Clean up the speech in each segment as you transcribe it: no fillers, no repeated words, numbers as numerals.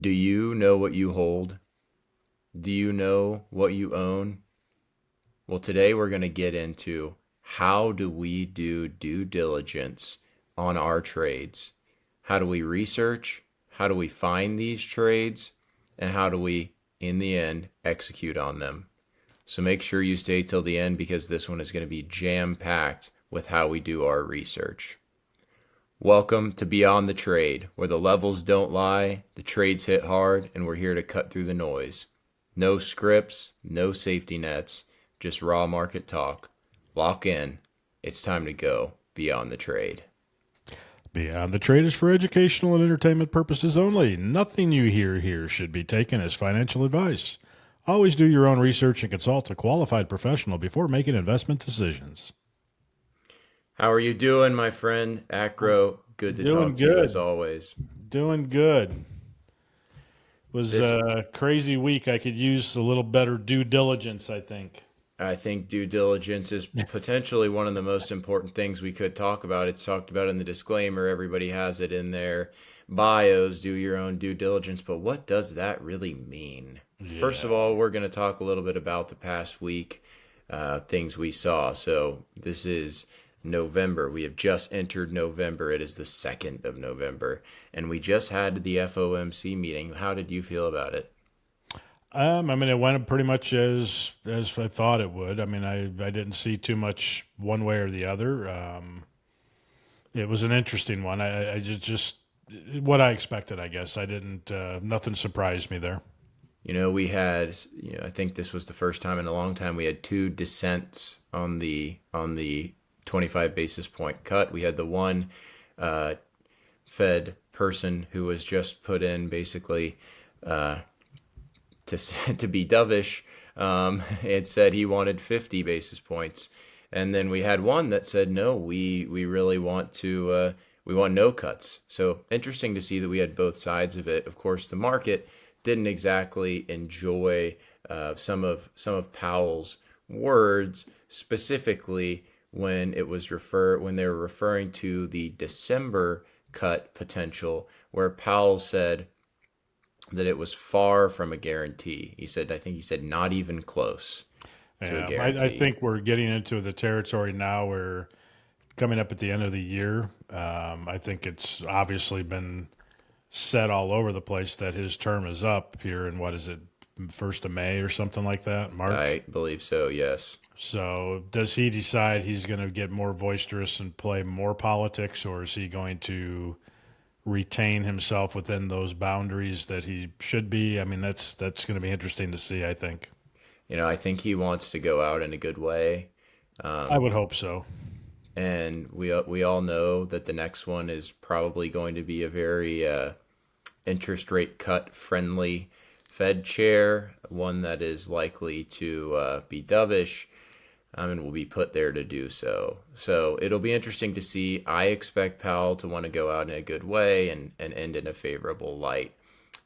Do you know what you hold? Do you know what you own? Well, today we're going to get into how do we do due diligence on our trades? How do we research? How do we find these trades? And how do we, in the end, execute on them? So make sure you stay till the end because this one is going to be jam packed with how we do our research. Welcome to Beyond the Trade, where the levels don't lie, the trades hit hard, and we're here to cut through the noise. No scripts, no safety nets, just raw market talk. Lock in. It's time to go beyond the trade. Beyond the Trade is for educational and entertainment purposes only. Nothing you hear here should be taken as financial advice. Always do your own research and consult a qualified professional before making investment decisions. How are you doing, my friend? Acro, good to Doing talk to you as good. always. Doing good. Was This, a crazy week. I could use a little better due diligence, I think. I think due diligence is potentially one of the most important things we could talk about. It's talked about in the disclaimer. Everybody has it in their bios. Do your own due diligence. But what does that really mean? First of Yeah. all, we're going to talk a little bit about the past week, things we saw. So this is November. We have just entered November. It is the 2nd of November. And we just had the FOMC meeting. How did you feel about it? I mean, it went pretty much as I thought it would. I mean, I didn't see too much one way or the other. It was an interesting one. I just what I expected, I guess. I didn't. Nothing surprised me there. We had, I think this was the first time in a long time we had two dissents on the 25 basis point cut. We had the one uh, Fed person who was just put in basically to to be dovish. It said he wanted 50 basis points, and then we had one that said no, we really want to we want no cuts. So interesting to see that we had both sides of it. Of course, the market didn't exactly enjoy some of Powell's words, specifically when they were referring to the December cut potential, where Powell said that it was far from a guarantee. I think he said not even close to a Yeah, I guarantee. think we're getting into the territory now where coming up at the end of the year. I think it's obviously been said all over the place that his term is up here in what is it, 1st of May or something like that, March. I believe so, yes. So does he decide he's going to get more boisterous and play more politics, or is he going to retain himself within those boundaries that he should be? I mean, that's going to be interesting to see, I think. I think he wants to go out in a good way. I would hope so. And we all know that the next one is probably going to be a very interest rate cut friendly Fed chair, one that is likely to be dovish, and will be put there to do so. So it'll be interesting to see. I expect Powell to want to go out in a good way and end in a favorable light.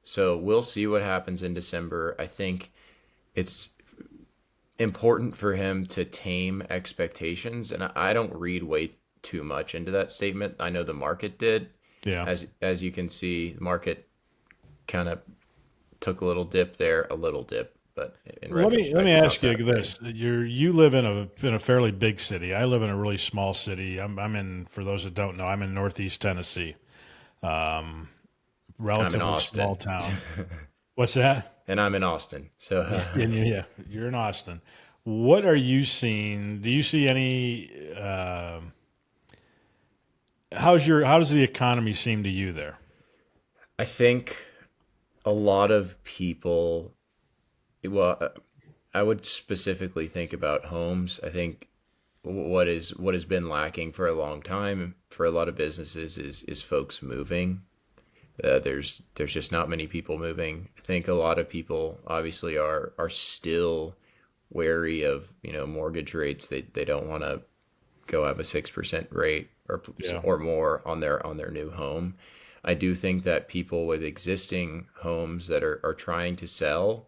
So we'll see what happens in December. I think it's important for him to tame expectations, and I don't read way too much into that statement. I know the market did. Yeah. As you can see, the market kind of took a little dip, but in Let me retrospect, it's not ask you that big. this: you live in a fairly big city. I live in a really small city. I'm in, for those that don't know, I'm in Northeast Tennessee, um, I'm in relatively small Austin, town. What's that? and I'm in Austin, so Yeah, you're in Austin. What are you seeing? Do you see any? How does the economy seem to you there? I think a lot of people. Well, I would specifically think about homes. I think what has been lacking for a long time for a lot of businesses is folks moving. There's just not many people moving. I think a lot of people obviously are still wary of mortgage rates. They don't want to go have a 6% rate Yeah. or more on their new home. I do think that people with existing homes that are trying to sell,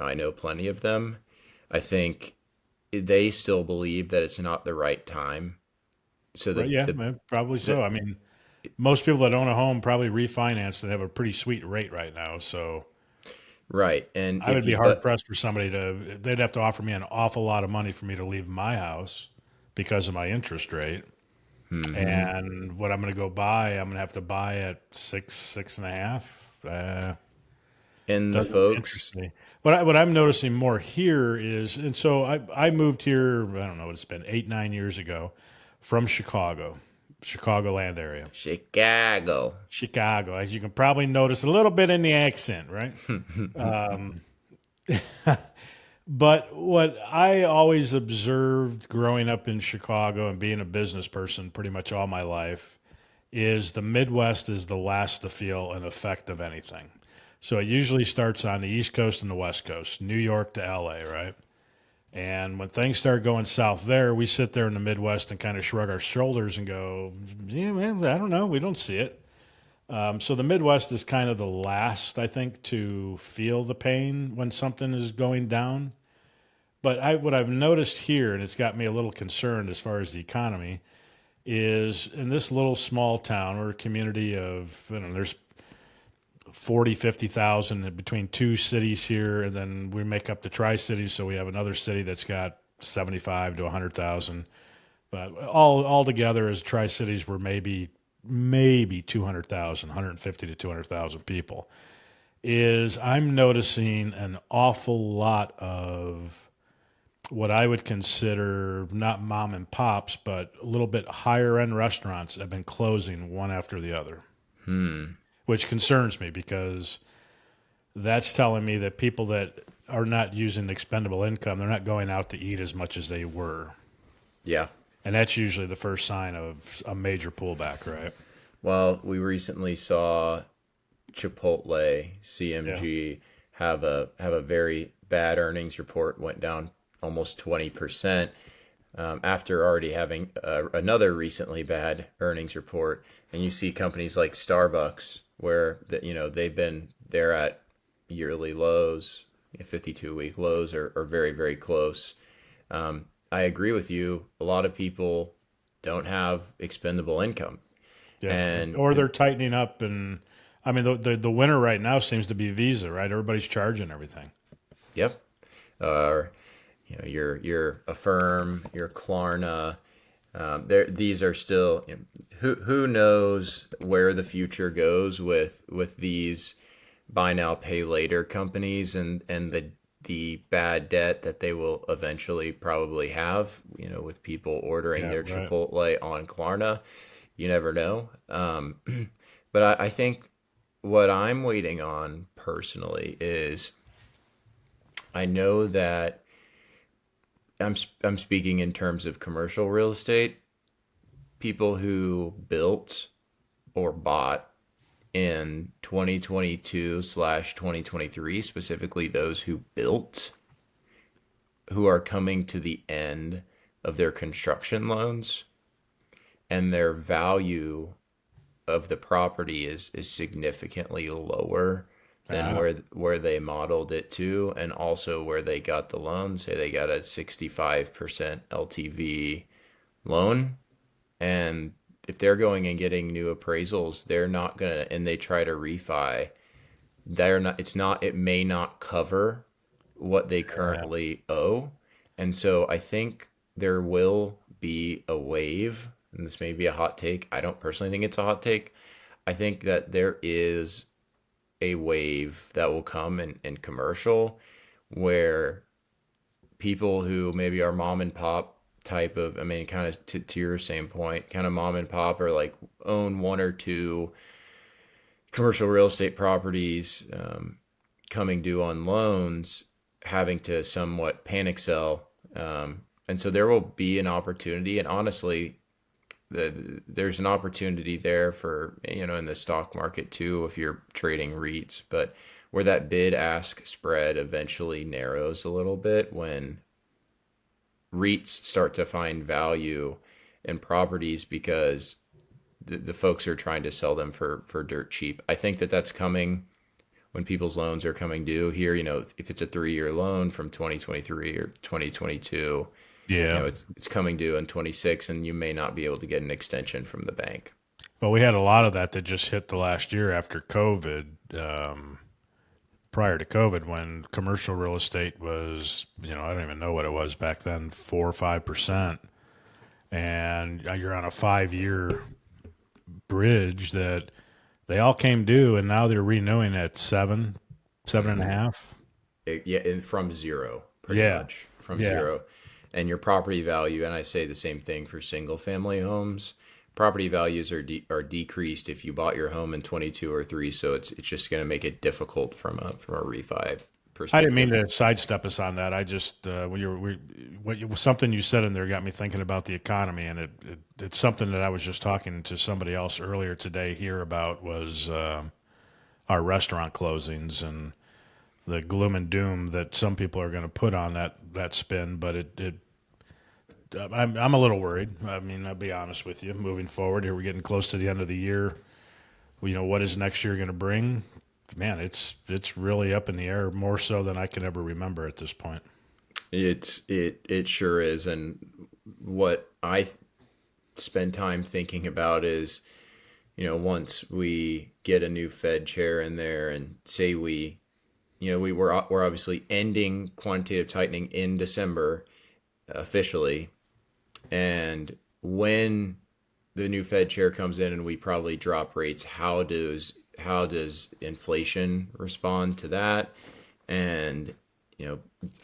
I know plenty of them. I think they still believe that it's not the right time. So Right. Yeah. Probably the so. I mean, most people that own a home probably refinance and have a pretty sweet rate right now. So Right. And I if would be you, hard but pressed for somebody they'd have to offer me an awful lot of money for me to leave my house because of my interest rate. hmm And what I'm going to go buy, I'm going to have to buy at 6.5. and the Doesn't interest folks, me. What I'm noticing more here is, and so I moved here. I don't know what it's been 8 9 years ago, from Chicagoland area, Chicago. Chicago. As you can probably notice a little bit in the accent, right? But what I always observed growing up in Chicago and being a business person pretty much all my life is the Midwest is the last to feel an effect of anything. So it usually starts on the East Coast and the West Coast, New York to LA, right? And when things start going south there, we sit there in the Midwest and kind of shrug our shoulders and go, yeah, man, I don't know. We don't see it. So the Midwest is kind of the last, I think, to feel the pain when something is going down. But what I've noticed here, and it's got me a little concerned as far as the economy, is in this little small town or a community of, I don't know, there's 40, 50,000 between two cities here, and then we make up the Tri-Cities, so we have another city that's got 75 to 100,000. But all together as Tri-Cities we're maybe 200,000, 150 to 200,000 people. Is I'm noticing an awful lot of what I would consider not mom and pops, but a little bit higher end restaurants have been closing one after the other, which concerns me because that's telling me that people that are not using expendable income, they're not going out to eat as much as they were. Yeah. And that's usually the first sign of a major pullback, right? Well, we recently saw Chipotle, Yeah. CMG, have a very bad earnings report, went down almost 20%, after already having another recently bad earnings report. And you see companies like Starbucks, where they're at yearly lows, 52-week lows, are very, very close. I agree with you. A lot of people don't have expendable income, Yeah. and Or they're tightening up. And I mean, the winner right now seems to be Visa, right? Everybody's charging everything. yep, uh, your Affirm, your Klarna. These are still, who knows where the future goes with these buy now pay later companies, and the bad debt that they will eventually probably have, with people ordering Yeah, their right. Chipotle on Klarna. You never know. But I think what I'm waiting on personally is, I know that I'm speaking in terms of commercial real estate. People who built or bought in 2022/2023, specifically those who built, who are coming to the end of their construction loans, and their value of the property is significantly lower than Ah, where they modeled it to, and also where they got the loan. Say they got a 65% LTV loan, and if they're going and getting new appraisals, they're not gonna, and they try to refi, they're not, it may not cover what they yeah. currently owe. And so I think there will be a wave, and this may be a hot take. I don't personally think it's a hot take. I think that there is a wave that will come in commercial, where people who maybe are mom and pop type of, I mean, kind of to your same point, kind of mom and pop, or like own one or two commercial real estate properties, coming due on loans, having to somewhat panic sell. And so there will be an opportunity. And honestly, there's an opportunity there for, in the stock market too, if you're trading REITs, but where that bid ask spread eventually narrows a little bit, when REITs start to find value in properties because the folks are trying to sell them for dirt cheap. I think that that's coming when people's loans are coming due here. If it's a 3-year loan from 2023 or 2022, Yeah. it's coming due in 26, and you may not be able to get an extension from the bank. Well, we had a lot of that just hit the last year after COVID. Prior to COVID, when commercial real estate was, I don't even know what it was back then, 4 or 5%, and you're on a 5-year bridge that they all came due, and now they're renewing at 7, 7.5. Yeah, and from zero, pretty Yeah, much from yeah. zero. And your property value, and I say the same thing for single family homes. Property values are decreased if you bought your home in 22 or 3, so it's just going to make it difficult from a refi I didn't mean perspective. to sidestep us on that. I just something you said in there got me thinking about the economy, and it's something that I was just talking to somebody else earlier today here about was our restaurant closings and the gloom and doom that some people are going to put on that spin. But I'm a little worried. I mean, I'll be honest with you. Moving forward, here we're getting close to the end of the year. What is next year going to bring? Man, it's really up in the air, more so than I can ever remember at this point. It sure is, and what I spend time thinking about is, once we get a new Fed chair in there, and say we're obviously ending quantitative tightening in December officially, and when the new Fed chair comes in and we probably drop rates, how does inflation respond to that? And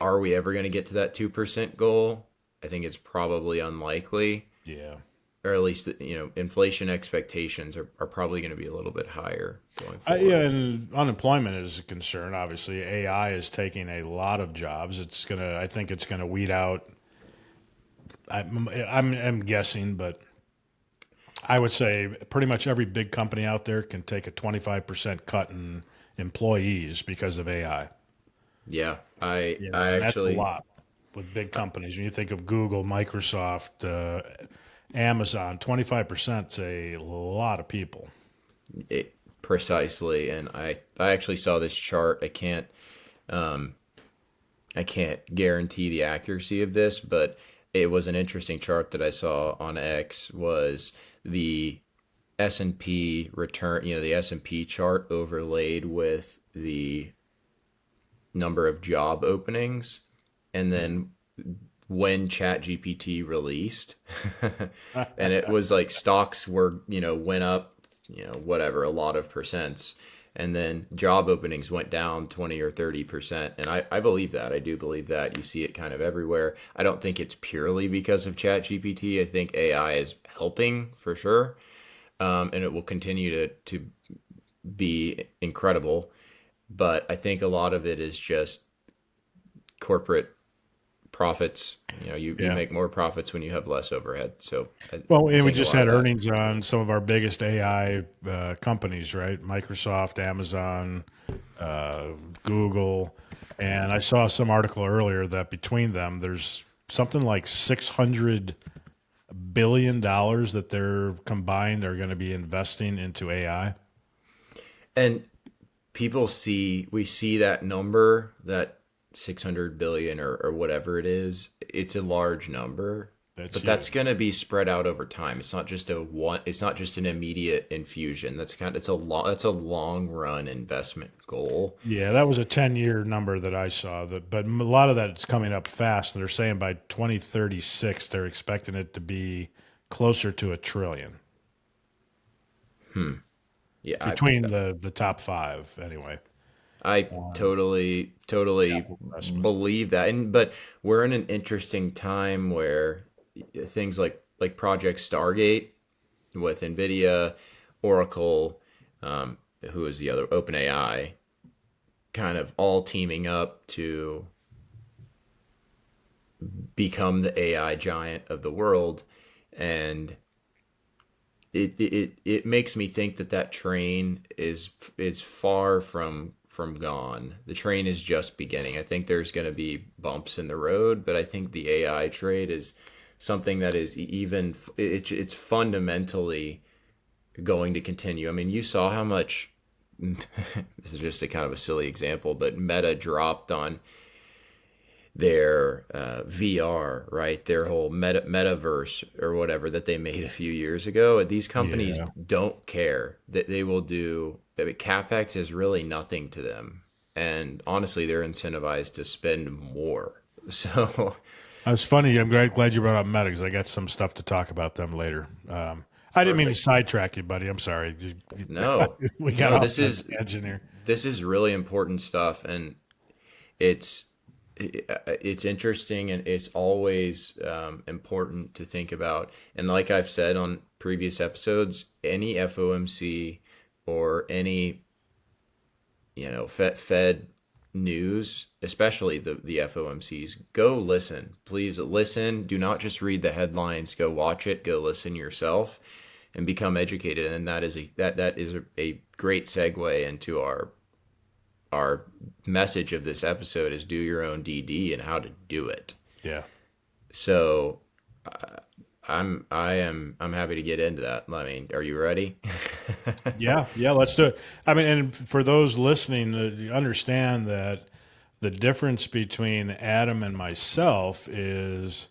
are we ever going to get to that 2% goal? I think it's probably unlikely, Yeah. or at least inflation expectations are probably going to be a little bit higher going Yeah, forward. and unemployment is a concern. Obviously, AI is taking a lot of jobs. I think it's gonna weed out. I'm guessing, but I would say pretty much every big company out there can take a 25% cut in employees because of AI. Yeah, I And that's a actually lot with big companies. When you think of Google, Microsoft, Amazon, 25% is a lot of people. precisely, and I actually saw this chart. I can't guarantee the accuracy of this, but it was an interesting chart that I saw on X. Was the S&P return, the S&P chart overlaid with the number of job openings, and then when ChatGPT released, and it was like stocks went up, whatever, a lot of percents, and then job openings went down 20 or 30%. And I believe that. I do believe that. You see it kind of everywhere. I don't think it's purely because of ChatGPT. I think AI is helping for sure, and it will continue to be incredible. But I think a lot of it is just corporate profits. You Yeah. make more profits when you have less overhead. So Well, I'm and we seeing a just lot of had that. earnings on some of our biggest AI companies, right? Microsoft, Amazon, uh, Google. And I saw some article earlier that between them, there's something like $600 billion that they're combined are going to be investing into AI. And we see that number, that 600 billion or whatever it is. It's a large number, That's but that's huge. going to be spread out over time. It's not just an immediate infusion. That's a long run investment goal. Yeah, that was a 10-year number that I saw. But a lot of that is coming up fast. They're saying by 2036, they're expecting it to be closer to a trillion. Yeah, Between the top five anyway I on totally capital investment. believe that. But we're in an interesting time where things like Project Stargate with NVIDIA, Oracle, who is the other, OpenAI, kind of all teaming up to become the AI giant of the world. And it makes me think that train is far from gone. The train is just beginning. I think there's going to be bumps in the road, but I think the AI trade is something that is it's fundamentally going to continue. I mean, you saw how much this is just a kind of a silly example, but Meta dropped on their VR, right? Their whole metaverse or whatever that they made a few years ago. These companies Yeah. don't care that they will do. I mean, capex is really nothing to them, and honestly, they're incentivized to spend more. So, It's funny. I'm glad you brought up Meta because I got some stuff to talk about them later. I didn't mean to perfect. sidetrack you, buddy. I'm sorry. No, We got no, off on a tangent here. this is really important stuff, and it's it's interesting, and it's always important to think about. And like I've said on previous episodes, any FOMC or any Fed news, especially the FOMCs, go listen. Please listen. Do not just read the headlines. Go watch it. Go listen yourself, and become educated. And that is a great segue into our message of this episode is do your own DD and how to do it. Yeah. So I'm happy to get into that. I mean, are you ready? Yeah, let's do it. I mean, and for those listening, you understand that the difference between Adam and myself is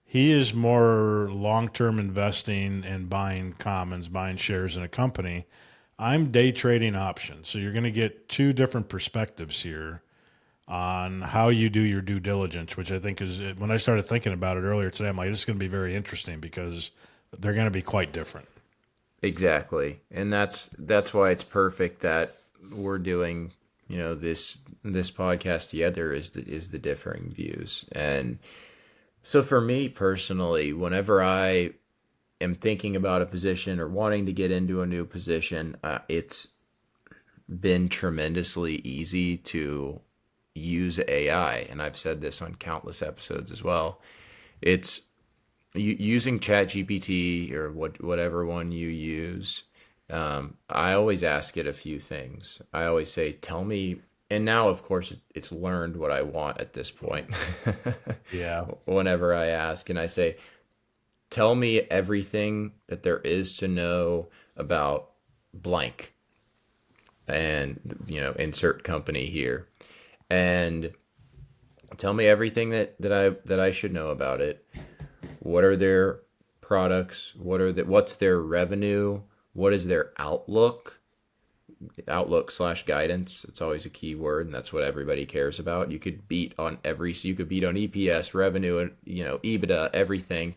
he is more long-term investing and buying commons, buying shares in a company. I'm day trading options. So you're going to get two different perspectives here on how you do your due diligence, which I think is when I started thinking about it earlier today, I'm like, this is going to be very interesting because they're going to be quite different. Exactly. And that's why it's perfect that we're doing, this podcast together is the differing views. And so for me personally, whenever I am thinking about a position or wanting to get into a new position, it's been tremendously easy to use AI. And I've said this on countless episodes as well. It's using ChatGPT or whatever one you use. I always ask it a few things. I always say, tell me, and now of course it's learned what I want at this point. Yeah. Whenever I ask, and I say, tell me everything that there is to know about blank, and insert company here, and tell me everything that I should know about it. What are their products? What's their revenue? What is their outlook / guidance? It's always a key word, and that's what everybody cares about. You could beat on EPS, revenue, and EBITDA, everything,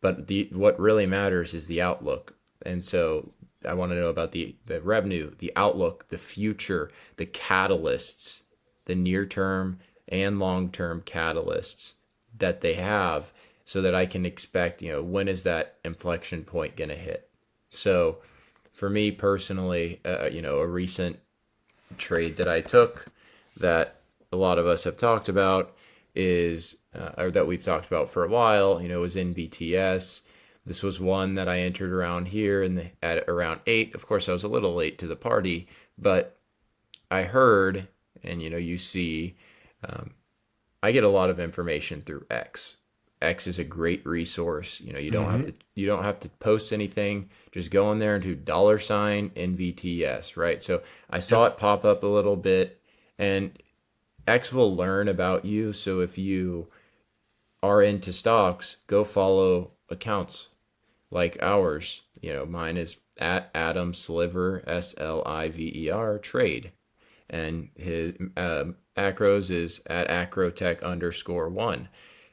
but what really matters is the outlook. And so I want to know about the revenue, the outlook, the future, the catalysts, the near term and long term catalysts that they have, so that I can expect, when is that inflection point going to hit? So for me personally, a recent trade that I took that a lot of us have talked about is, or that we've talked about for a while, was NVTS. This was one that I entered around here at around 8. Of course, I was a little late to the party, but I heard, and you see, I get a lot of information through X. X is a great resource. You don't have to post anything. Just go in there and do $NVTS, right? So I saw it pop up a little bit, and X will learn about you. So if you are into stocks, go follow accounts like ours. Mine is at Adam Sliver, SLIVER trade, and his Acros is at Acrotech _1.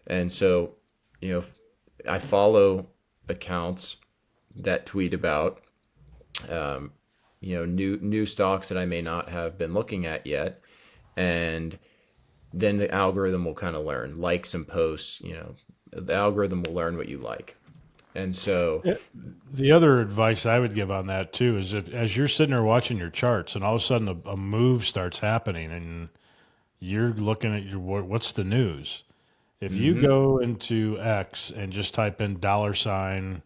And so, I follow accounts that tweet about, new stocks that I may not have been looking at yet. And then the algorithm will kind of learn, like some posts, the algorithm will learn what you like. And so the other advice I would give on that too is as you're sitting there watching your charts and all of a sudden a move starts happening and you're looking at what's the news? If you go into X and just type in $,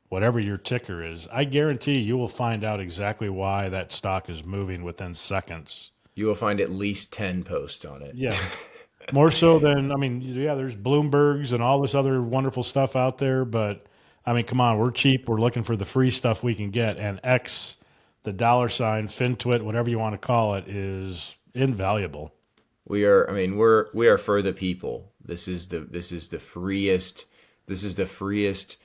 whatever your ticker is, I guarantee you will find out exactly why that stock is moving within seconds. you will find at least 10 posts on it. Yeah. More so than, there's Bloomberg's and all this other wonderful stuff out there. But, come on, we're cheap. We're looking for the free stuff we can get. And X, the $, FinTwit, whatever you want to call it, is invaluable. We are. I mean, we are for the people. This is the freest. This is the freest.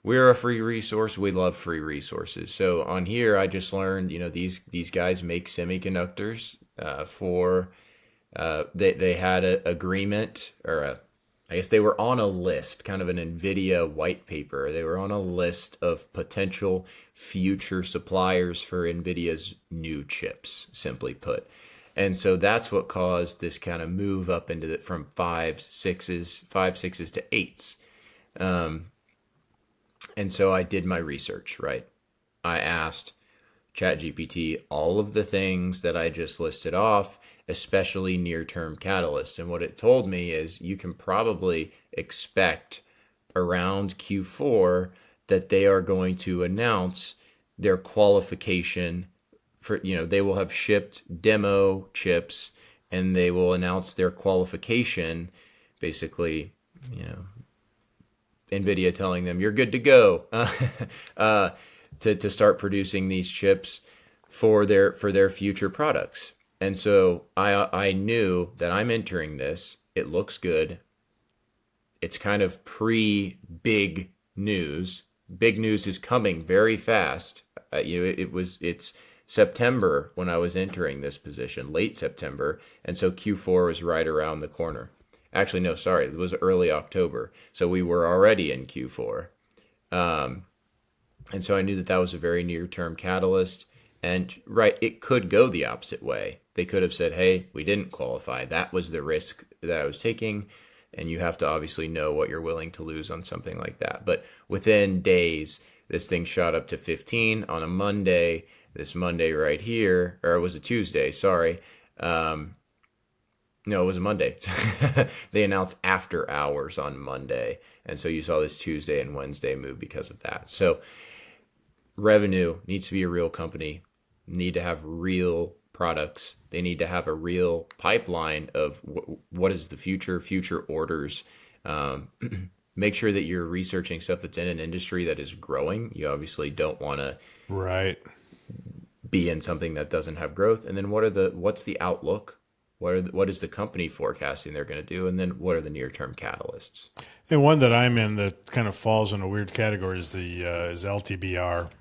We're a free resource. We love free resources. So on here, I just learned, these guys make semiconductors for. They had an agreement, I guess they were on a list, kind of an NVIDIA white paper. They were on a list of potential future suppliers for NVIDIA's new chips, simply put. And so that's what caused this kind of move up into from five, sixes to eights. And so I did my research, right? I asked ChatGPT all of the things that I just listed off, especially near term catalysts. And what it told me is you can probably expect around Q4 that they are going to announce their qualification for, they will have shipped demo chips and they will announce their qualification, basically, NVIDIA telling them you're good to go to start producing these chips for their future products. And so I knew that I'm entering this. It looks good. It's kind of pre-big news. Big news is coming very fast. It's September when I was entering this position, late September, and so Q4 was right around the corner. Actually, no, sorry, it was early October, so we were already in Q4. And so I knew that that was a very near-term catalyst. And right, it could go the opposite way. They could have said, hey, we didn't qualify. That was the risk that I was taking. And you have to obviously know what you're willing to lose on something like that. But within days, this thing shot up to 15 on a Monday. This Monday right here, or it was a Tuesday, sorry. No, it was a Monday. They announced after hours on Monday. And so you saw this Tuesday and Wednesday move because of that. So revenue needs to be a real company, need to have real products. They need to have a real pipeline of what is the future orders. Make sure that you're researching stuff that's in an industry that is growing. You obviously don't want to be in something that doesn't have growth. And then what's the outlook? What is the company forecasting they're going to do? And then what are the near-term catalysts? And one that I'm in that kind of falls in a weird category is is LTBR.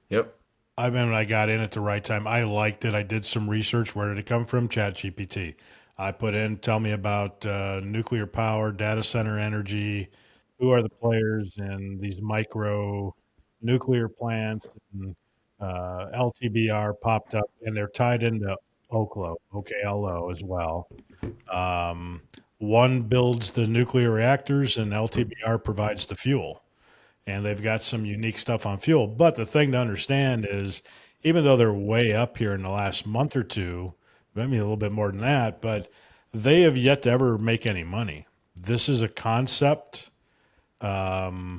Yep. I mean, when I got in at the right time, I liked it. I did some research. Where did it come from? ChatGPT. I put in, tell me about nuclear power, data center energy. Who are the players in these micro nuclear plants? And LTBR popped up, and they're tied into OKLO as well. One builds the nuclear reactors, and LTBR provides the fuel. And they've got some unique stuff on fuel. But the thing to understand is, even though they're way up here in the last month or two, maybe a little bit more than that, but they have yet to ever make any money. This is a concept that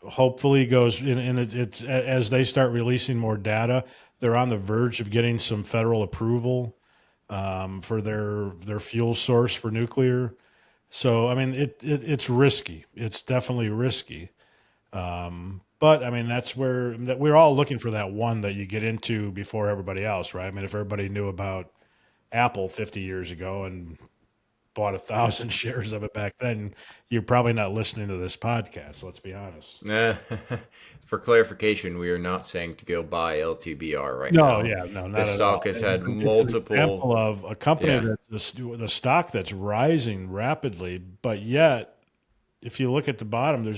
hopefully goes in, and it's as they start releasing more data, they're on the verge of getting some federal approval for their fuel source for nuclear. So, I mean, it's risky. It's definitely risky. But I mean, that's where we're all looking for that one that you get into before everybody else, right? I mean, if everybody knew about Apple 50 years ago and bought 1,000 shares of it back then, you're probably not listening to this podcast. Let's be honest. For clarification, we are not saying to go buy LTBR right No, now. yeah, no, not This at stock all. has had It's an multiple. example of a company Yeah. the stock that's rising rapidly, but yet if you look at the bottom,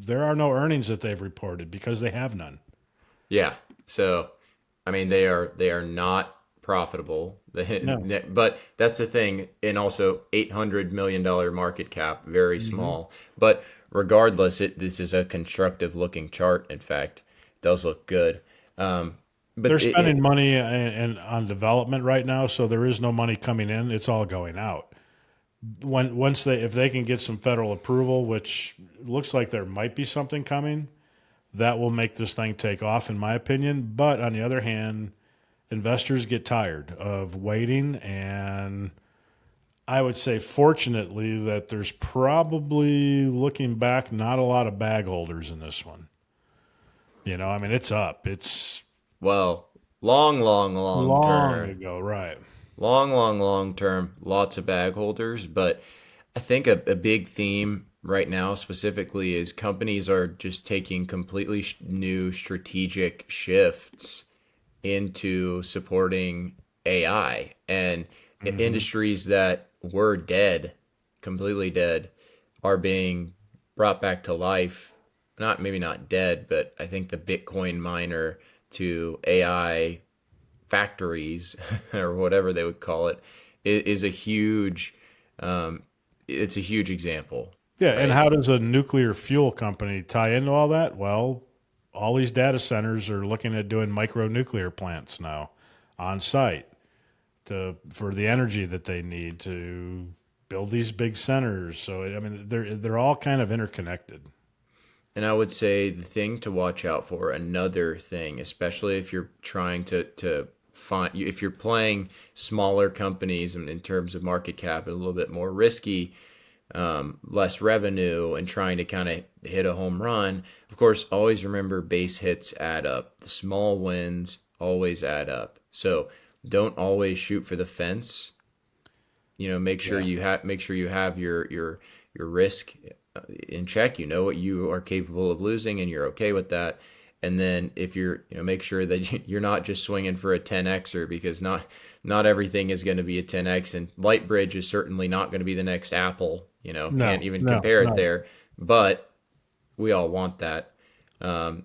there are no earnings that they've reported because they have none. Yeah. So, I mean, they are not profitable. No. But that's the thing. And also $800 million market cap, very small. But regardless, this is a constructive looking chart. In fact, it does look good. But They're spending money on development right now, so there is no money coming in. It's all going out. If they can get some federal approval, which looks like there might be something coming, that will make this thing take off, in my opinion. But on the other hand, investors get tired of waiting, and I would say, fortunately, that there's probably, looking back, not a lot of bag holders in this one. I mean, it's up. Well, long long term, ago, right? long term, lots of bag holders. But I think a big theme right now specifically is companies are just taking completely new strategic shifts into supporting AI and Hmm. industries that were dead, completely dead, are being brought back to life. Not maybe not dead, but I think the Bitcoin miner to AI factories or whatever they would call it is a huge um, it's a huge example, Yeah, and right? how does a nuclear fuel company tie into all that? Well, all these data centers are looking at doing micronuclear plants now on site for the energy that they need to build these big centers. So I mean, they're all kind of interconnected. And I would say the thing to watch out for, another thing, especially if you're trying to find, if you're playing smaller companies in terms of market cap, and a little bit more risky, less revenue, and trying to kind of hit a home run. Of course, always remember base hits add up. The small wins always add up. So don't always shoot for the fence. Yeah. Make sure you have your risk in check. You know what you are capable of losing, and you're okay with that. And then if make sure that you're not just swinging for a 10xer, because not everything is going to be a 10x, and LightBridge is certainly not going to be the next Apple. Can't No, even no, compare it no. there. But we all want that.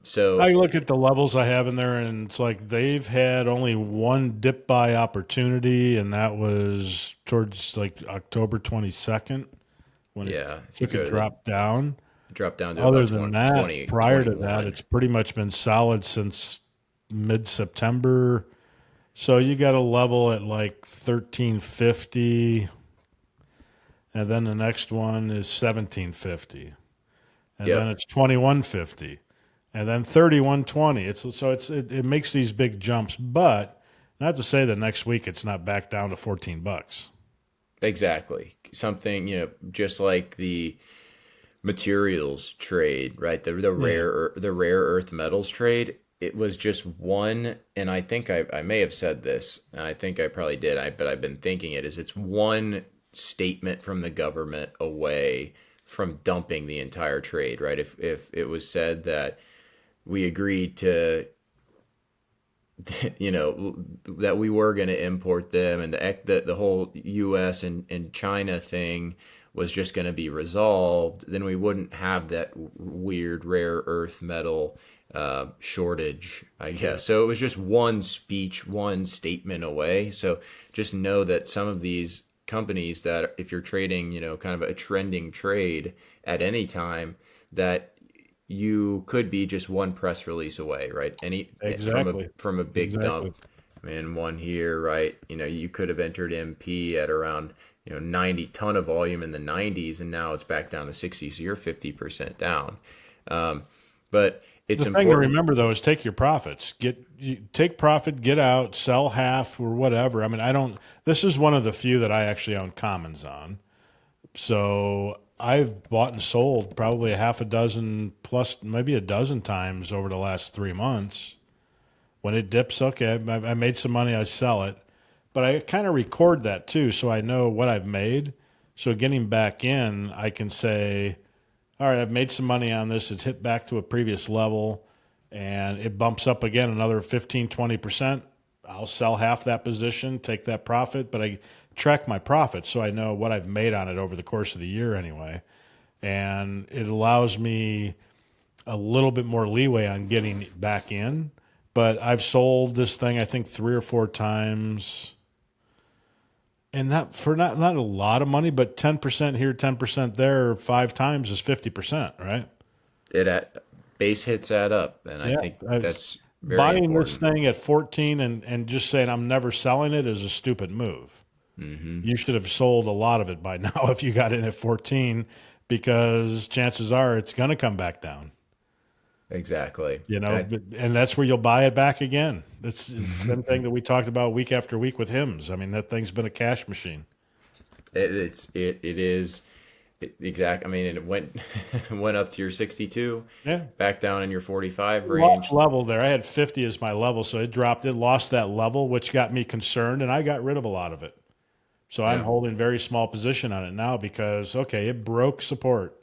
So I look at the levels I have in there, and it's like they've had only one dip buy opportunity, and that was towards like October 22nd when it yeah, if you took a go to the drop down. drop down to Other about than 20, that, 20 prior to that, 21. it's pretty much been solid since mid September. So you got a level at like 1350, and then the next one is 1750, and then Yep, it's 2150, and then 3120. It makes these big jumps, but not to say that next week it's not back down to $14. exactly. Something, just like the materials trade, right? Yeah, The rare earth metals trade. It was just one, and I think I may have said this, and I think I probably did. But I've been thinking it's one statement from the government away from dumping the entire trade, right? If it was said that we agreed to, that we were going to import them, and the whole U.S. and China thing was just going to be resolved, then we wouldn't have that weird rare earth metal shortage, I yeah, guess. So it was just one speech, one statement away. So just know that some of these companies that, if you're trading, kind of a trending trade at any time, that you could be just one press release away, right? Any exactly, from a big dump. exactly. I mean, one here, right? You could have entered MP at around 90 ton of volume in the 90s, and now it's back down to 60, so you're 50% down. But it's The thing to important. remember though is take your profits. Take profit, get out, sell half or whatever. I mean, I don't. This is one of the few that I actually own commons on. So I've bought and sold probably a half a dozen plus, maybe a dozen times over the last 3 months. When it dips, okay, I made some money, I sell it, but I kind of record that too, so I know what I've made. So getting back in, I can say, all right, I've made some money on this. It's hit back to a previous level and it bumps up again another 15, 20%. I'll sell half that position, take that profit, but I track my profits so I know what I've made on it over the course of the year anyway. And it allows me a little bit more leeway on getting back in. But I've sold this thing, I think, 3 or 4 times and not a lot of money, but 10% here, 10% there, 5 times is 50%, right? It at Base hits add up, and I Yeah, think that's very buying this important. thing at 14 and just saying I'm never selling it is a stupid move. You should have sold a lot of it by now if you got in at 14, because chances are it's going to come back down. Exactly. And that's where you'll buy it back again. It's the same thing that we talked about week after week with hymns. I mean, that thing's been a cash machine. It is Exact. I mean, and it went went up to your 62, Yeah. back down in your 45 Lost range. level there. I had 50 as my level, so it dropped. It lost that level, which got me concerned, and I got rid of a lot of it. So I'm Yeah. holding very small position on it now because okay, it broke support.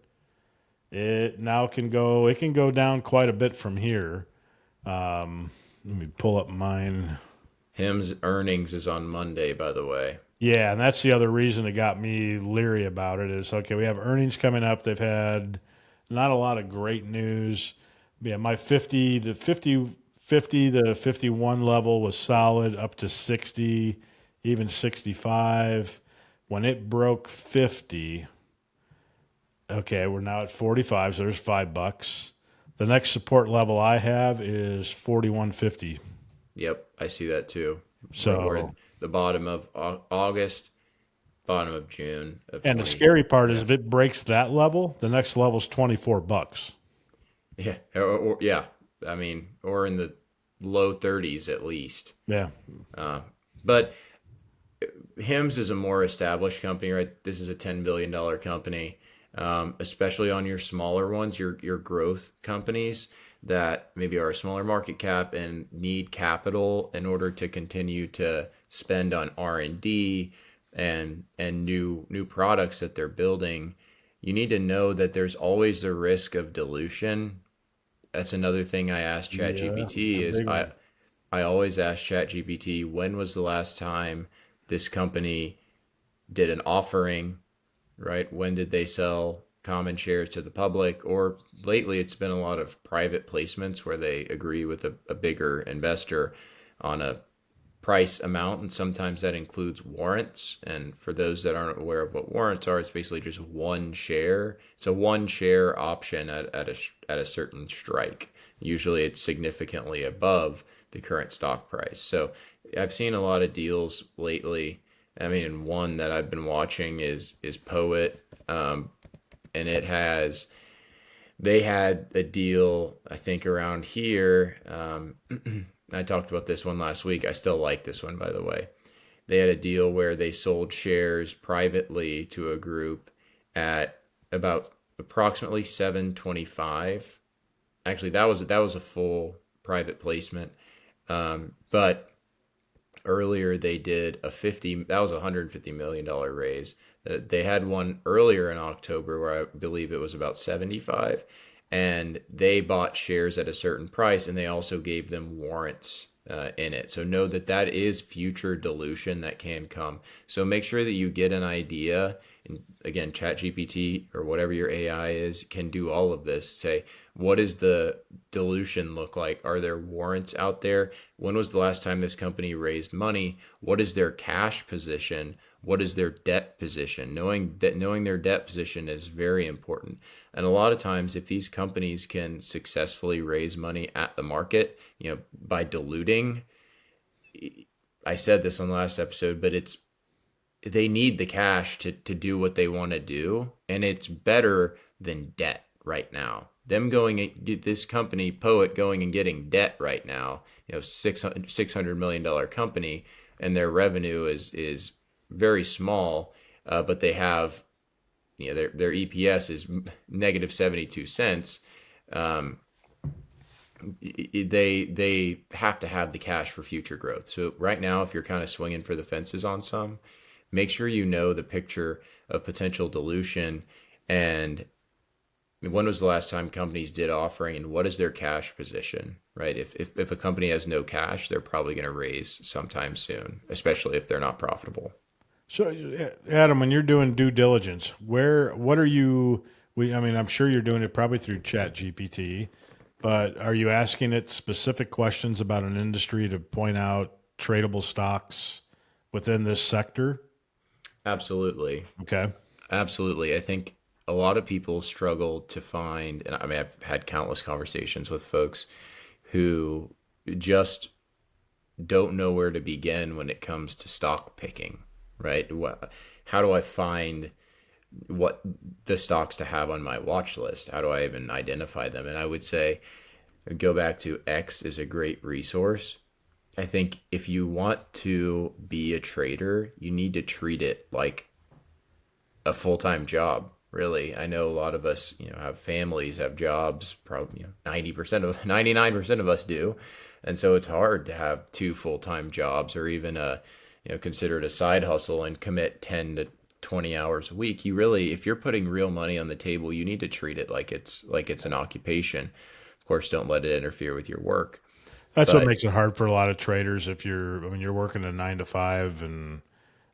It now can go. It can go down quite a bit from here. Let me pull up mine. Him's earnings is on Monday, by the way. Yeah, and that's the other reason that got me leery about it is okay, we have earnings coming up. They've had not a lot of great news. Yeah, my 50 to 51 level was solid up to 60, even 65. When it broke 50, okay, we're now at 45, so there's $5. The next support level I have is 41.50. Yep, I see that too. Where So, the bottom of August, bottom of June of and the 20. scary part is Yeah. if it breaks that level, the next level is $24. Yeah. Yeah. I mean, or in the low 30s at least. Yeah. But Hims is a more established company, right? This is a $10 billion company, especially on your smaller ones, your growth companies that maybe are a smaller market cap and need capital in order to continue to spend on R&D and new products that they're building. You need to know that there's always the risk of dilution. That's another thing I asked Yeah, it's ChatGPT a is big one. I always ask ChatGPT, when was the last time this company did an offering, right? When did they sell common shares to the public? Or lately, it's been a lot of private placements where they agree with a bigger investor on a price amount. And sometimes that includes warrants. And for those that aren't aware of what warrants are, it's basically just one share. It's a one share option at a certain strike. Usually it's significantly above the current stock price. So I've seen a lot of deals lately. I mean, one that I've been watching is Poet, and they had a deal I think around here. I talked about this one last week. I still like this one, by the way. They had a deal where they sold shares privately to a group at about approximately 725. Actually, that was a full private placement. But earlier they did a 50, that was a $150 million raise. They had one earlier in October where I believe it was about 75, and they bought shares at a certain price, and they also gave them warrants in it. So know that that is future dilution that can come. So make sure that you get an idea. And again, ChatGPT or whatever your AI is can do all of this. Say, what does the dilution look like? Are there warrants out there? When was the last time this company raised money? What is their cash position? What is their debt position? Knowing their debt position is very important. And a lot of times, if these companies can successfully raise money at the market, by diluting, I said this on the last episode, but they need the cash to do what they want to do, and it's better than debt right now. Them going, this company Poet going and getting debt right now, $600 million company, and their revenue is very small, but they have, their EPS is negative 72 cents. They have to have the cash for future growth. So right now, if you're kind of swinging for the fences on some, make sure you know the picture of potential dilution and when was the last time companies did offering and what is their cash position, right? If a company has no cash, they're probably going to raise sometime soon, especially if they're not profitable. So, Adam, when you're doing due diligence, what are you? I mean, I'm sure you're doing it probably through Chat GPT, but are you asking it specific questions about an industry to point out tradable stocks within this sector? Absolutely. Okay. Absolutely. I think a lot of people struggle to find, and I mean, I've had countless conversations with folks who just don't know where to begin when it comes to stock picking, right? How do I find what the stocks to have on my watch list? How do I even identify them? And I would say go back to X is a great resource. I think if you want to be a trader, you need to treat it like a full-time job, really. I know a lot of us, have families, have jobs, probably, 99% of us do. And so it's hard to have two full-time jobs or even consider it a side hustle and commit 10 to 20 hours a week. You really, if you're putting real money on the table, you need to treat it like it's an occupation. Of course, don't let it interfere with your work. That's what But makes it hard for a lot of traders. If you're working a 9 to 5, and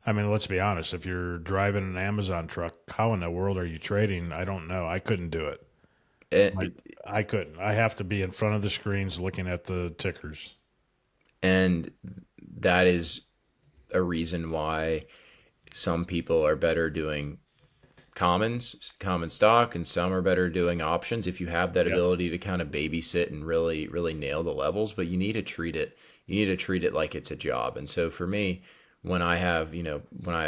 I mean, let's be honest, if you're driving an Amazon truck, how in the world are you trading? I don't know. I couldn't do it. Like, it, I couldn't. I have to be in front of the screens looking at the tickers. and that is a reason why some people are better doing common stock, and some are better doing options if you have that Yep. ability to kind of babysit and really really nail the levels. But you need to treat it like it's a job. And so for me, when I have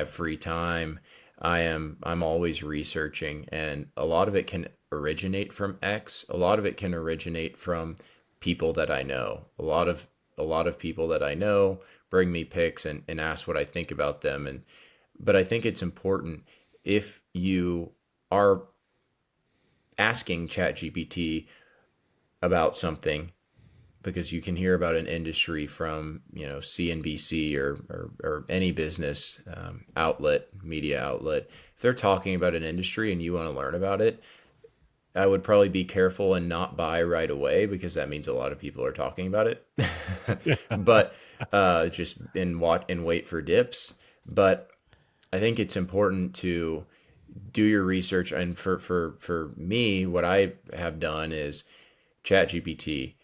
free time, I'm always researching, and a lot of it can originate from X, a lot of it can originate from people that I know. A lot of people that I know bring me picks and ask what I think about them. And but I think it's important, if you are asking ChatGPT about something, because you can hear about an industry from CNBC or any business media outlet. If they're talking about an industry and you want to learn about it, I would probably be careful and not buy right away, because that means a lot of people are talking about it. But just and wait for dips. But I think it's important to do your research. And for me, what I have done is, ChatGPT,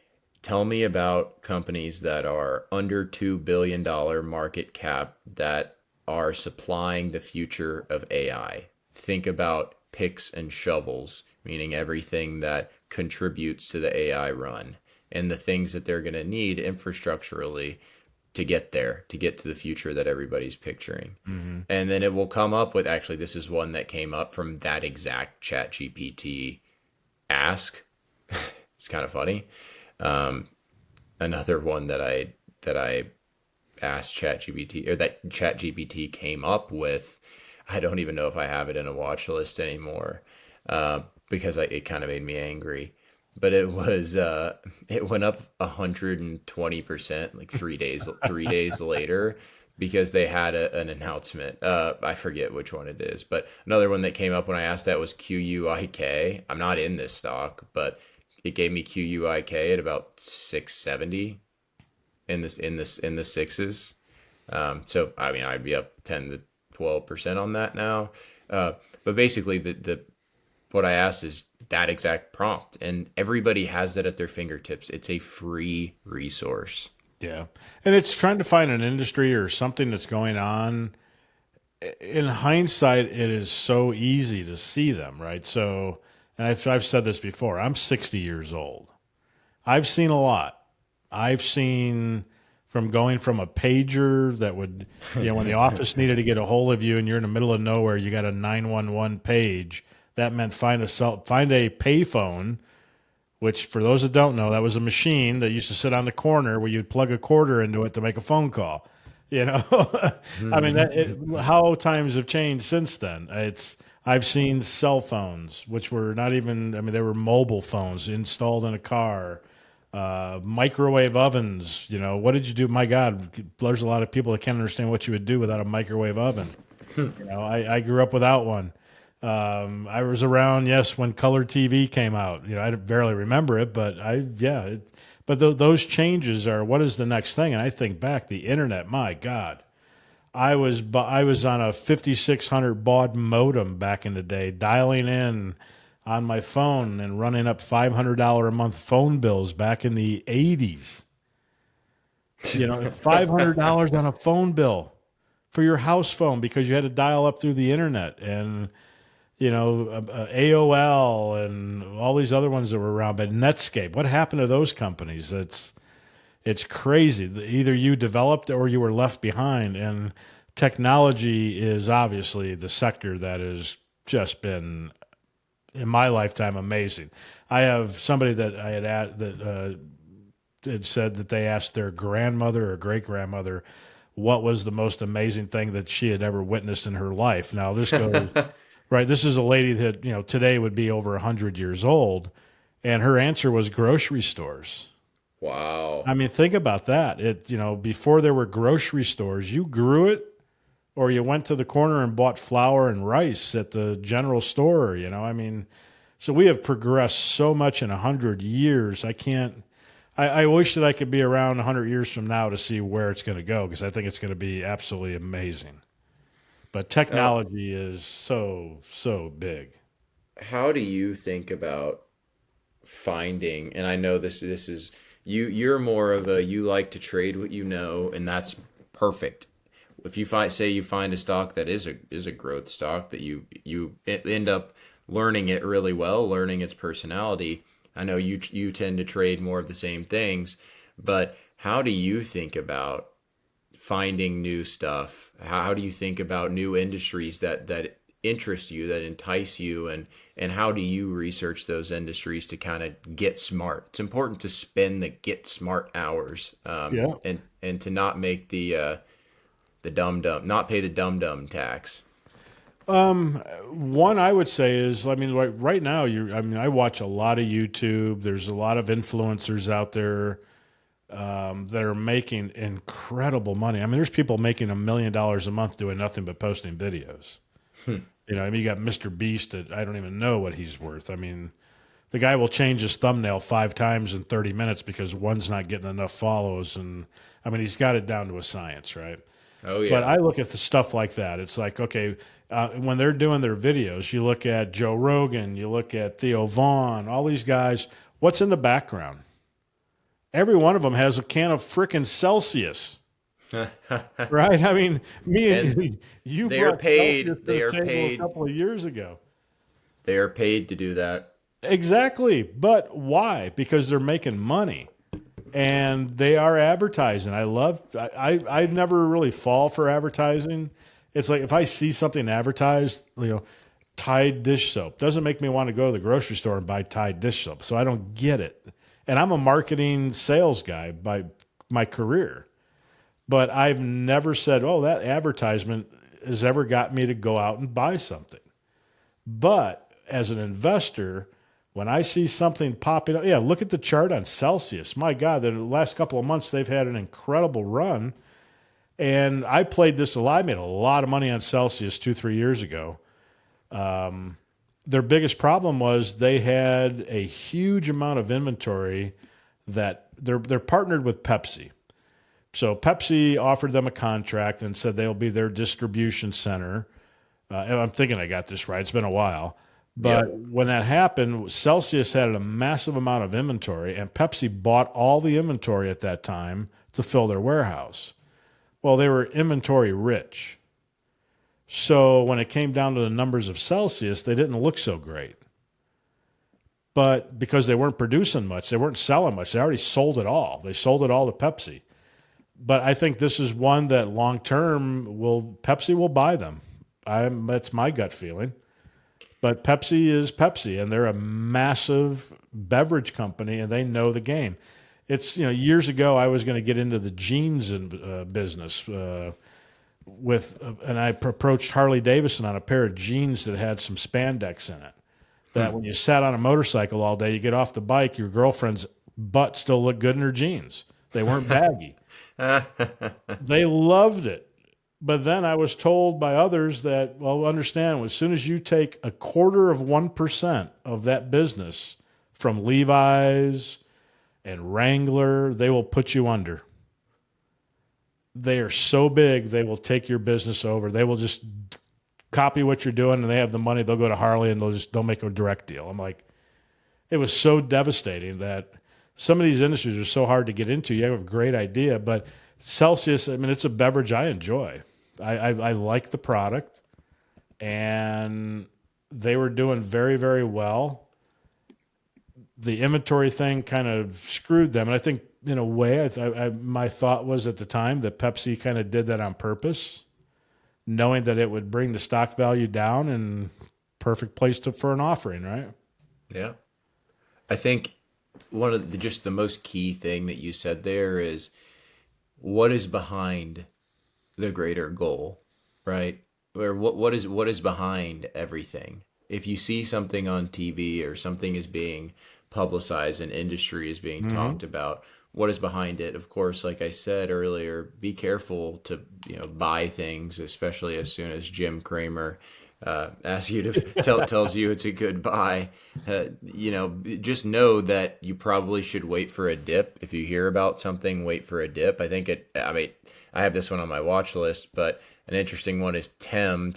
tell me about companies that are under $2 billion market cap that are supplying the future of AI. Think about picks and shovels, meaning everything that contributes to the AI run, and the things that they're going to need infrastructurally to get there, to get to the future that everybody's picturing. Hmm. And then it will come up with, actually, this is one that came up from that exact ChatGPT ask. It's kind of funny. Um, Another one that I asked ChatGPT, or that ChatGPT came up with. I don't even know if I have it in a watch list anymore, because it kind of made me angry. But it went up 120%, like 3 days later, because they had an announcement. I forget which one it is, but another one that came up when I asked that was QUIK. I'm not in this stock, but it gave me QUIK at about 670 in the sixes. So I mean, I'd be up 10 to 12% on that now. But basically, the what I asked is that exact prompt, and everybody has that at their fingertips. It's a free resource. Yeah. And it's trying to find an industry or something that's going on. In hindsight, it is so easy to see them, right? So, and I've said this before, I'm 60 years old. I've seen a lot. I've seen from going from a pager that would, when the office needed to get a hold of you and you're in the middle of nowhere, you got a 911 page. That meant find a payphone, which for those that don't know, that was a machine that used to sit on the corner where you'd plug a quarter into it to make a phone call. You know, I mean, how times have changed since then. I've seen cell phones, which were not even, I mean, they were mobile phones installed in a car, microwave ovens. What did you do? My God, there's a lot of people that can't understand what you would do without a microwave oven. I grew up without one. I was around, yes, when color TV came out. I barely remember it, but those changes are what is the next thing. And I think back, the internet. My God, I was on a 5600 baud modem back in the day, dialing in on my phone and running up $500 a month phone bills back in the 80s. $500 on a phone bill for your house phone because you had to dial up through the internet. And AOL and all these other ones that were around, but Netscape. What happened to those companies? It's crazy. Either you developed or you were left behind. And technology is obviously the sector that has just been, in my lifetime, amazing. I have somebody that I had said that they asked their grandmother or great grandmother what was the most amazing thing that she had ever witnessed in her life. Now this goes right? This is a lady that, today would be over 100 years old, and her answer was grocery stores. Wow. I mean, think about that. Before there were grocery stores, you grew it or you went to the corner and bought flour and rice at the general store, I mean, so we have progressed so much in 100 years. I wish that I could be around 100 years from now to see where it's going to go, because I think it's going to be absolutely amazing. But Now, technology is so, so big. how do you think about finding, and I know this is you're more of a, you like to trade what you know, and that's perfect. If you find a stock that is a growth stock that you end up learning it really well, learning its personality. I know you tend to trade more of the same things, but how do you think about finding new stuff? How do you think about new industries that interest you, that entice you, and how do you research those industries to kind of get smart? It's important to spend the get smart hours, Yeah. and to not make the not pay the dumb tax. One I would say is, I mean, right now, I watch a lot of YouTube. There's a lot of influencers out there that are making incredible money. I mean, there's people making $1 million a month doing nothing but posting videos. I mean, you got Mr. Beast that I don't even know what he's worth. I mean, the guy will change his thumbnail 5 times in 30 minutes because one's not getting enough follows. And I mean, he's got it down to a science, right? Oh But yeah. I look at the stuff like that. It's like, okay, when they're doing their videos, you look at Joe Rogan, you look at Theo Vaughn, all these guys. What's in the background? Every one of them has a can of frickin' Celsius, right? I mean, me And and you they are brought Celsius paid. to They the are table a paid. couple of years ago. They are paid to do that. Exactly. But why? Because they're making money. And they are advertising. I never really fall for advertising. It's like if I see something advertised, Tide dish soap doesn't make me want to go to the grocery store and buy Tide dish soap. So I don't get it. And I'm a marketing sales guy by my career, but I've never said, "Oh, that advertisement has ever got me to go out and buy something." But as an investor, when I see something popping up, yeah, look at the chart on Celsius. My God, the last couple of months they've had an incredible run. And I played this a lot. I made a lot of money on Celsius 2, 3 years ago. Their biggest problem was they had a huge amount of inventory that they're partnered with Pepsi. So Pepsi offered them a contract and said they'll be their distribution center. And I'm thinking I got this right. It's been a while. But Yep. when that happened, Celsius had a massive amount of inventory, and Pepsi bought all the inventory at that time to fill their warehouse. Well, they were inventory rich. So when it came down to the numbers of Celsius, they didn't look so great. But because they weren't producing much, they weren't selling much. They already sold it all. They sold it all to Pepsi. But I think this is one that long term Pepsi will buy them. That's my gut feeling. But Pepsi is Pepsi, and they're a massive beverage company, and they know the game. It's, years ago I was going to get into the jeans business and I approached Harley Davidson on a pair of jeans that had some spandex in it. That when you sat on a motorcycle all day, you get off the bike, your girlfriend's butt still looked good in her jeans. They weren't baggy. They loved it. But then I was told by others that, well, understand, as soon as you take 0.25% of that business from Levi's and Wrangler, they will put you under. They are so big, they will take your business over. They will just copy what you're doing, and they have the money. They'll go to Harley and they'll make a direct deal. I'm like, it was so devastating that some of these industries are so hard to get into. You have a great idea, but Celsius, I mean, it's a beverage I enjoy. I like the product, and they were doing very, very well. The inventory thing kind of screwed them, and I think in a way, my thought was at the time that Pepsi kind of did that on purpose, knowing that it would bring the stock value down, and perfect place for an offering, right? Yeah. I think one of just the most key thing that you said there is what is behind the greater goal, right? or what is behind everything. If you see something on TV or something is being publicized and industry is being Hmm. talked about, what is behind it? Of course, like I said earlier, be careful to buy things, especially as soon as Jim Cramer asks you to tells you it's a good buy. Just know that you probably should wait for a dip. If you hear about something, wait for a dip. I think it. I mean, I have this one on my watch list, but an interesting one is TEM.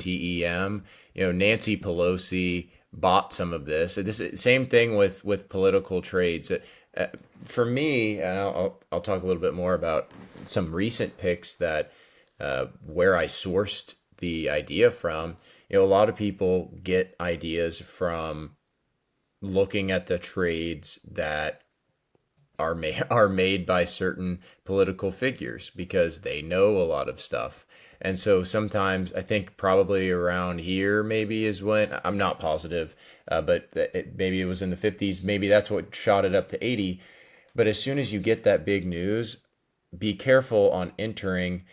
Nancy Pelosi bought some of this. This same thing with political trades. Uh, for me, and I'll talk a little bit more about some recent picks that where I sourced the idea from. A lot of people get ideas from looking at the trades that are made by certain political figures because they know a lot of stuff. And so sometimes I think probably around here maybe is when I'm not positive, but maybe it was in the 50s. Maybe that's what shot it up to 80. But as soon as you get that big news, be careful on entering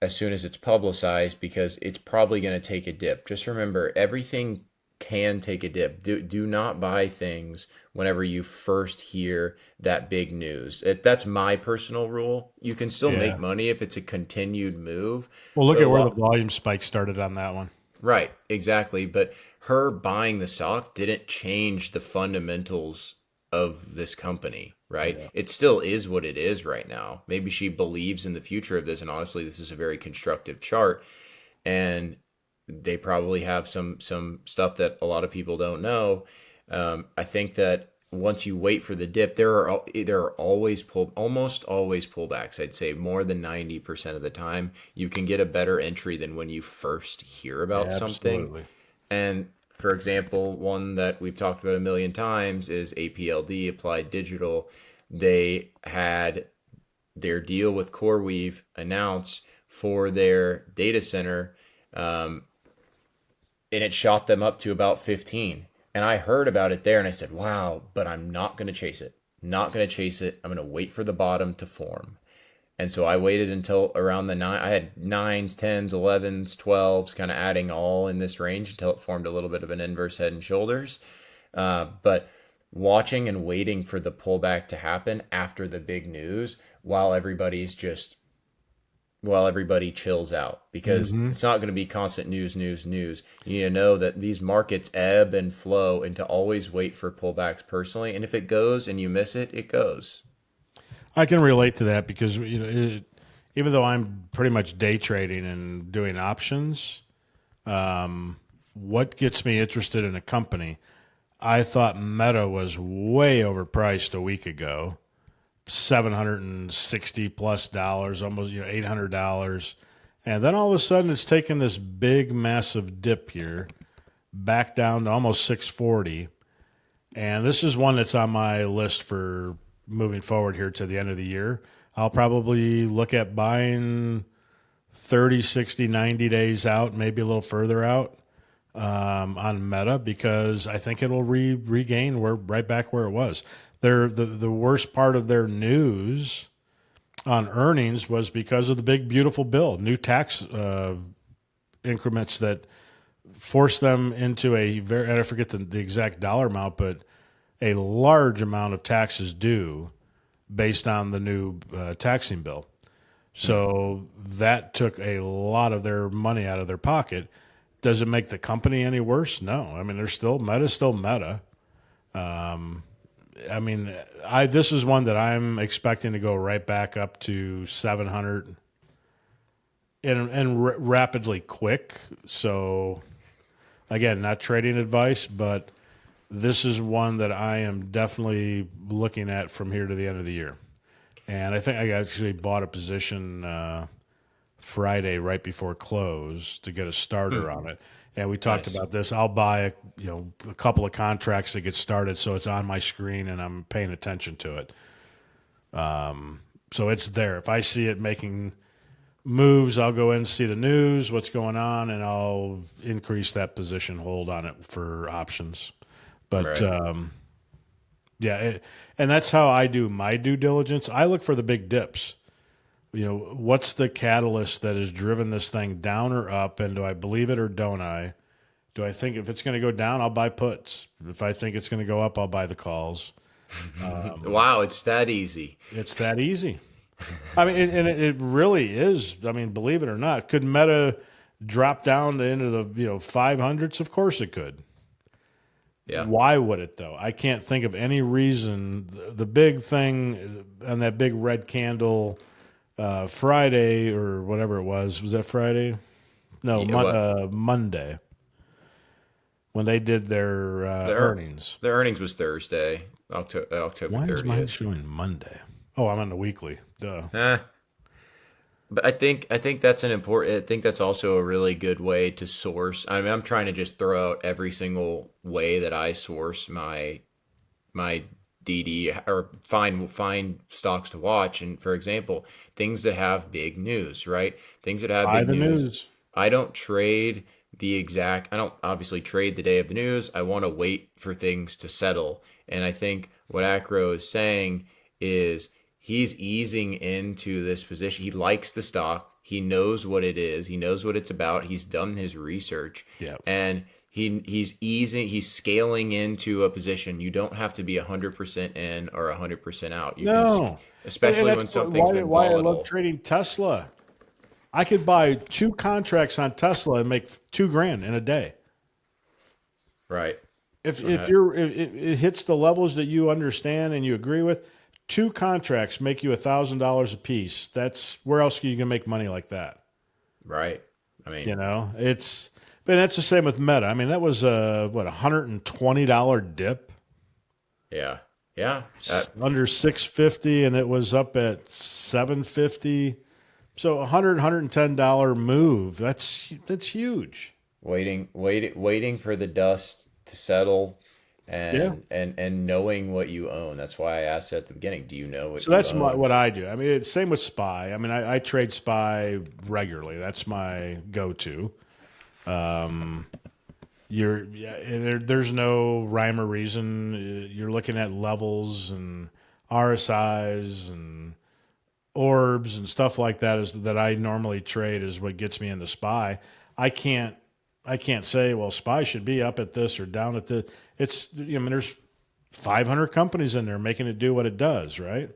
as soon as it's publicized because it's probably going to take a dip. Just remember, everything can take a dip. Do not buy things whenever you first hear that big news. That's my personal rule. You can still make Yeah. money if it's a continued move, Well, look but a at where the lot. volume spike started on that one. Right, exactly. But her buying the stock didn't change the fundamentals of this company, right? Yeah. It still is what it is right now. Maybe she believes in the future of this, and honestly, this is a very constructive chart, and they probably have some stuff that a lot of people don't know. I think that once you wait for the dip, there are almost always pullbacks. I'd say more than 90% of the time, you can get a better entry than when you first hear about something. Absolutely. And for example, one that we've talked about a million times is APLD, Applied Digital. They had their deal with CoreWeave announced for their data center, um, and it shot them up to about 15. And I heard about it there and I said, wow, but I'm not going to chase it. Not going to chase it. I'm going to wait for the bottom to form. And so I waited until around the nine. I had nines, tens, 11s, 12s, kind of adding all in this range until it formed a little bit of an inverse head and shoulders. But watching and waiting for the pullback to happen after the big news while everybody chills out because Hmm. it's not going to be constant news, news, news. You know that these markets ebb and flow and to always wait for pullbacks personally. And if it goes and you miss it, it goes. I can relate to that because even though I'm pretty much day trading and doing options, what gets me interested in a company? I thought Meta was way overpriced a week ago, $760 plus, almost $800, and then all of a sudden it's taken this big massive dip here, back down to almost 640. And this is one that's on my list for moving forward here to the end of the year. I'll probably look at buying 30, 60, 90 days out, maybe a little further out on Meta because I think it'll regain right back where it was. The worst part of their news on earnings was because of the big, beautiful bill, new tax increments that forced them into and I forget the exact dollar amount, but a large amount of taxes due based on the new taxing bill. Hmm. So that took a lot of their money out of their pocket. Does it make the company any worse? No. I mean, Meta's still Meta. I mean, this is one that I'm expecting to go right back up to 700 and rapidly quick. So again, not trading advice, but this is one that I am definitely looking at from here to the end of the year. And I think I actually bought a position Friday right before close to get a starter Hmm. on it. And we talked Nice. about this. I'll buy a couple of contracts to get started, so it's on my screen and I'm paying attention to it. So it's there. If I see it making moves, I'll go in and see the news, what's going on, and I'll increase that position hold on it for options. But Right. yeah, and that's how I do my due diligence. I look for the big dips. what's the catalyst that has driven this thing down or up? And do I believe it or don't I? Do I think if it's going to go down, I'll buy puts. If I think it's going to go up, I'll buy the calls. Wow, it's that easy. It's that easy. I mean, it really is. I mean, believe it or not, could Meta drop down into the 500s? Of course it could. Yeah. Why would it though? I can't think of any reason. The big thing on that big red candle Friday or whatever it was that Friday? No, Monday when they did their earnings. Their earnings was Thursday, October 30th. Why is mine showing Monday? Oh, I'm on the weekly. Duh. But I think that's I think that's also a really good way to source. I mean, I'm trying to just throw out every single way that I source my DD or find stocks to watch. And for example, things that have big news, right? Things that have Buy big the news. news. I don't trade I don't obviously trade the day of the news. I want to wait for things to settle. And I think what Acro is saying is he's easing into this position. He likes the stock. He knows what it is. He knows what it's about. He's done his research. Yeah. And he's scaling into a position. You don't have to be 100% in or 100% out. You can, especially when something's been why volatile. I love trading Tesla. I could buy 2 contracts on Tesla and make $2,000 in a day. Right. If it hits the levels that you understand and you agree with, 2 contracts make you $1,000 a piece. That's where else are you going to make money like that? Right. I mean, but that's the same with Meta. I mean, that was $120 dip. Yeah. Yeah. Under 650 and it was up at 750. So $110 move. That's huge. Waiting for the dust to settle and knowing what you own. That's why I asked at the beginning, do you know what you own? So that's what I do. I mean, it's same with SPY. I mean, I trade SPY regularly. That's my go-to. There's no rhyme or reason. You're looking at levels and RSIs and orbs and stuff like that that I normally trade is what gets me into SPY. I can't say, well, SPY should be up at this or down at this. There's 500 companies in there making it do what it does, right?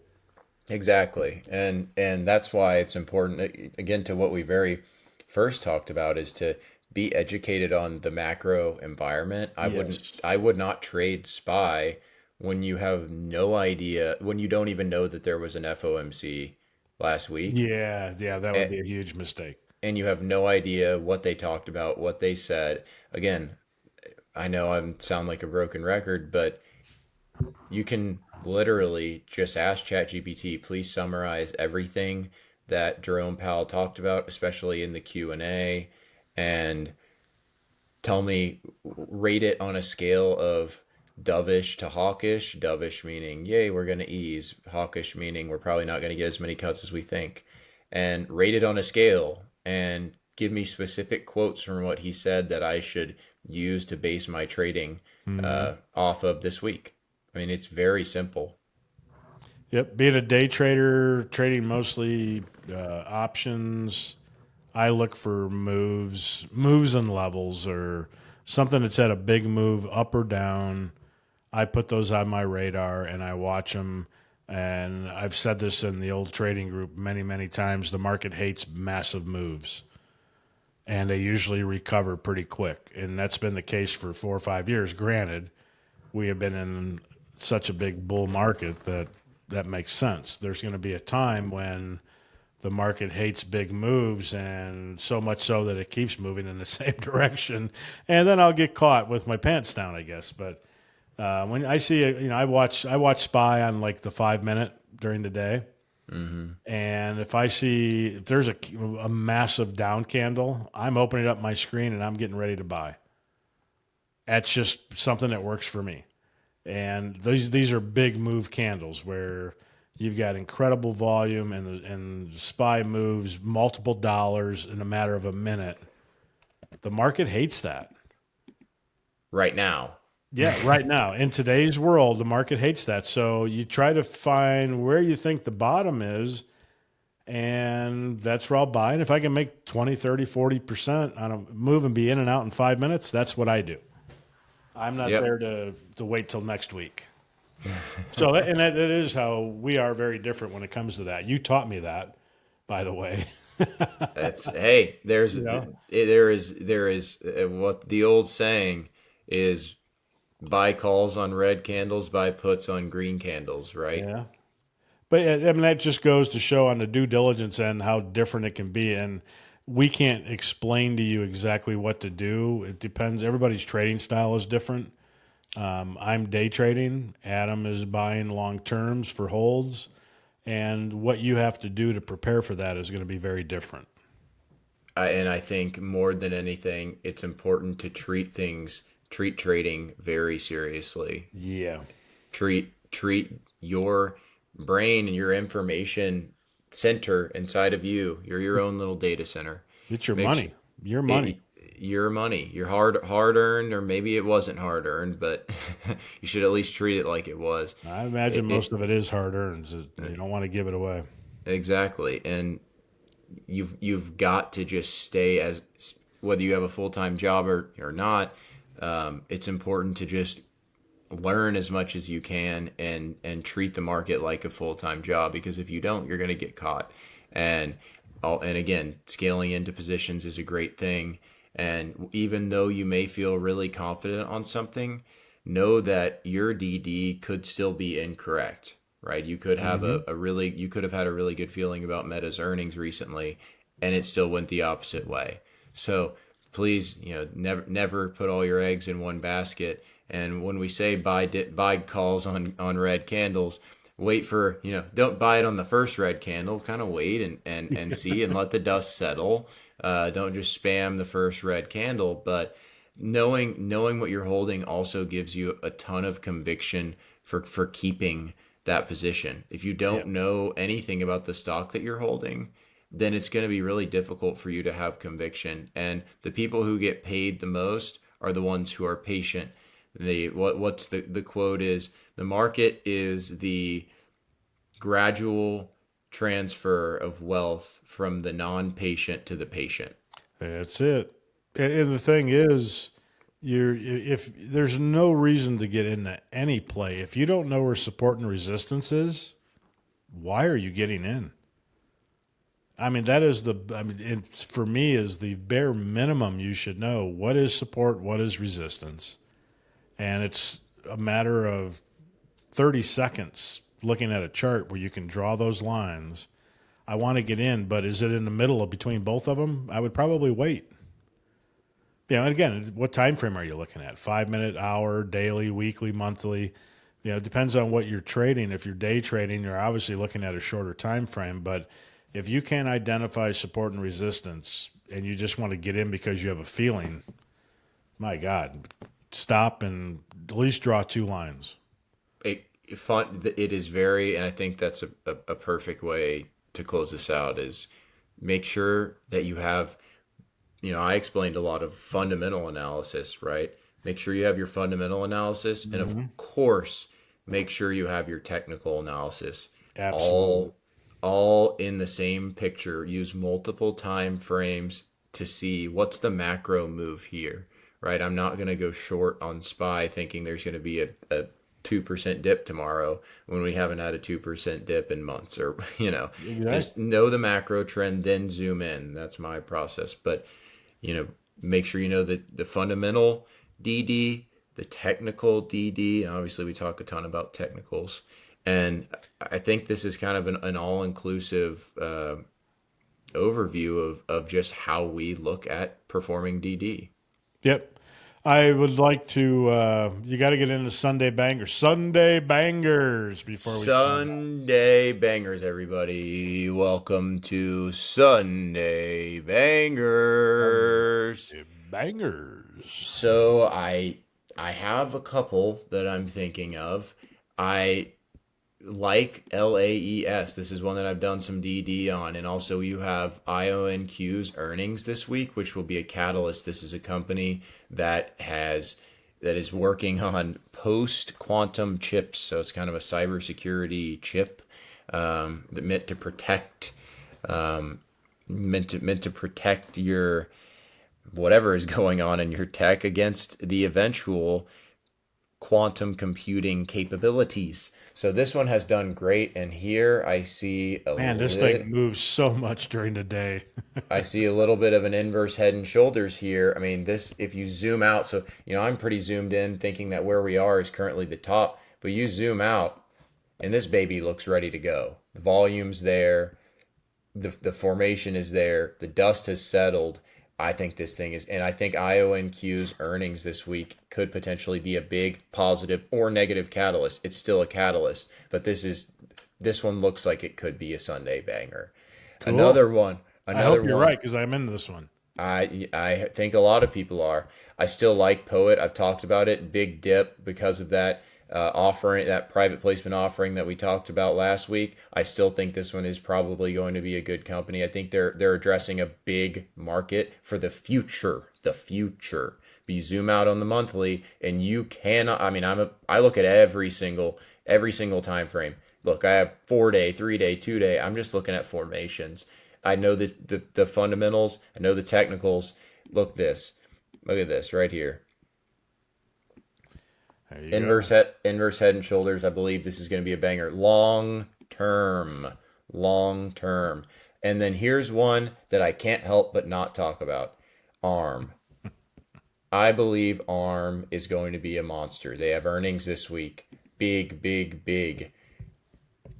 Exactly. And that's why it's important, again, to what we very first talked about, is to be educated on the macro environment. I would not trade SPY when you have no idea, when you don't even know that there was an FOMC last week. Yeah, that would be a huge mistake. And you have no idea what they talked about, what they said. Again, I know I sound like a broken record, but you can literally just ask ChatGPT, please summarize everything that Jerome Powell talked about, especially in the Q&A, and tell me, rate it on a scale of dovish to hawkish. Dovish meaning, yay, we're going to ease. Hawkish meaning we're probably not going to get as many cuts as we think. And rate it on a scale and give me specific quotes from what he said that I should use to base my trading off of this week. I mean, it's very simple. Yep. Being a day trader, trading mostly options, I look for moves and levels, or something that's at a big move up or down. I put those on my radar and I watch them. And I've said this in the old trading group many, many times. The market hates massive moves, and they usually recover pretty quick. And that's been the case for 4 or 5 years. Granted, we have been in such a big bull market that makes sense. There's going to be a time when the market hates big moves, and so much so that it keeps moving in the same direction. And then I'll get caught with my pants down, I guess. But when I see I watch SPY on like the 5 minute during the day. Mm-hmm. And if there's a massive down candle, I'm opening up my screen and I'm getting ready to buy. That's just something that works for me. And these are big move candles where you've got incredible volume and SPY moves multiple dollars in a matter of a minute. The market hates that. Right now. Yeah, right now. In today's world, the market hates that. So you try to find where you think the bottom is And that's where I'll buy. And if I can make 20, 30, 40% on a move and be in and out in 5 minutes, that's what I do. I'm not Yep. there to wait till next week. So, that is how we are very different when it comes to that. You taught me that, by the way. That's hey, You know? there is what the old saying is buy calls on red candles, buy puts on green candles, right? Yeah. But I mean, that just goes to show on the due diligence end how different it can be. And we can't explain to you exactly what to do. It depends. Everybody's trading style is different. I'm day trading. Adam is buying long terms for holds. And what you have to do to prepare for that is going to be very different. And I think more than anything, it's important to treat trading very seriously. Yeah. Treat your brain and your information center inside of you. You're your own little data center. It's your Make money. Your money. it, your money, your hard earned, or maybe it wasn't hard earned, but you should at least treat it like it was. I imagine most It of it is hard earned. You don't want to give it away. exactly, and you've got to just stay as whether you have a full time job or not. It's important to just learn as much as you can and treat the market like a full time job because if you don't, you're going to get caught. And and again, scaling into positions is a great thing. And even though you may feel really confident on something, know that your DD could still be incorrect, right? You could have Hmm. you could have had a really good feeling about Meta's earnings recently, and it still went the opposite way. So please, never put all your eggs in one basket. And when we say buy calls on red candles, wait for don't buy it on the first red candle. Kind of wait and see and let the dust settle. Don't just spam the first red candle, but knowing what you're holding also gives you a ton of conviction for keeping that position. If you don't Yep. know anything about the stock that you're holding, then it's going to be really difficult for you to have conviction. And the people who get paid the most are the ones who are patient. What's the quote is the market is the gradual transfer of wealth from the non-patient to the patient. That's it. And the thing is, if there's no reason to get into any play, if you don't know where support and resistance is, why are you getting in? I mean, for me, is the bare minimum you should know what is support, what is resistance. And it's a matter of 30 seconds looking at a chart where you can draw those lines. I want to get in, but is it in the middle of between both of them? I would probably wait. And again, what time frame are you looking at? 5 minute, hour, daily, weekly, monthly? It depends on what you're trading. If you're day trading, you're obviously looking at a shorter time frame. But if you can't identify support and resistance, and you just want to get in because you have a feeling, my God, stop and at least draw two lines. It is very, and I think that's a perfect way to close this out is make sure that you have, I explained a lot of fundamental analysis, right? Make sure you have your fundamental analysis, and of course, make sure you have your technical analysis Absolutely. all all in the same picture. Use multiple time frames to see what's the macro move here, right? I'm not going to go short on SPY thinking there's going to be a 2% dip tomorrow when we haven't had a 2% dip in months, or Exactly. just know the macro trend, then zoom in. That's my process. But make sure you know that the fundamental DD, the technical DD, and obviously we talk a ton about technicals. And I think this is kind of an all-inclusive overview of just how we look at performing DD. Yep. I would like to, you got to get into Sunday bangers. Sunday bangers before we sign off. Sunday bangers, everybody. Welcome to Sunday bangers. Sunday bangers. So I have a couple that I'm thinking of. I like LAES. This is one that I've done some DD on. And also you have IONQ's earnings this week, which will be a catalyst. This is a company that is working on post quantum chips. So it's kind of a cybersecurity chip that meant to protect meant to protect your whatever is going on in your tech against the eventual quantum computing capabilities. So this one has done great, and here Man, this thing moves so much during the day. I see a little bit of an inverse head and shoulders here. I mean, this, if you zoom out, so, I'm pretty zoomed in thinking that where we are is currently the top, but you zoom out and this baby looks ready to go. The volume's there, the formation is there, the dust has settled. I think this thing is, and I think IONQ's earnings this week could potentially be a big positive or negative catalyst. It's still a catalyst, but this one looks like it could be a Sunday banger. Cool. Another one. I hope you're right, because I'm into this one. I think a lot of people are. I still like Poet. I've talked about it. Big dip because of that offering, that private placement offering that we talked about last week. I still think this one is probably going to be a good company. I think they're addressing a big market for the future. The future. But you zoom out on the monthly, and you cannot. I mean, I look at every single time frame. Look, I have 4-day, 3-day, 2-day. I'm just looking at formations. I know the fundamentals. I know the technicals. Look at this right here. Inverse head and shoulders. I believe this is going to be a banger. Long term. And then here's one that I can't help but not talk about. ARM. I believe ARM is going to be a monster. They have earnings this week. Big.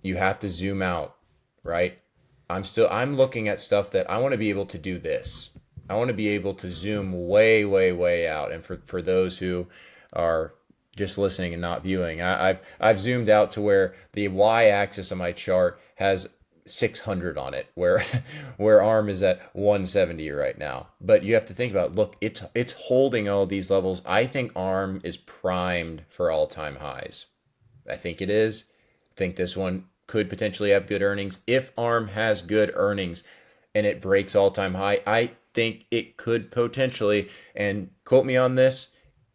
You have to zoom out, right? I'm looking at stuff that I want to be able to do this. I want to be able to zoom way out. And for those who are just listening and not viewing, I've zoomed out to where the y-axis of my chart has 600 on it, where ARM is at 170 right now. But you have to think about, look, it's holding all these levels. I think ARM is primed for all-time highs. I think it is. I think this one could potentially have good earnings. If ARM has good earnings and it breaks all-time high, I think it could potentially, and quote me on this,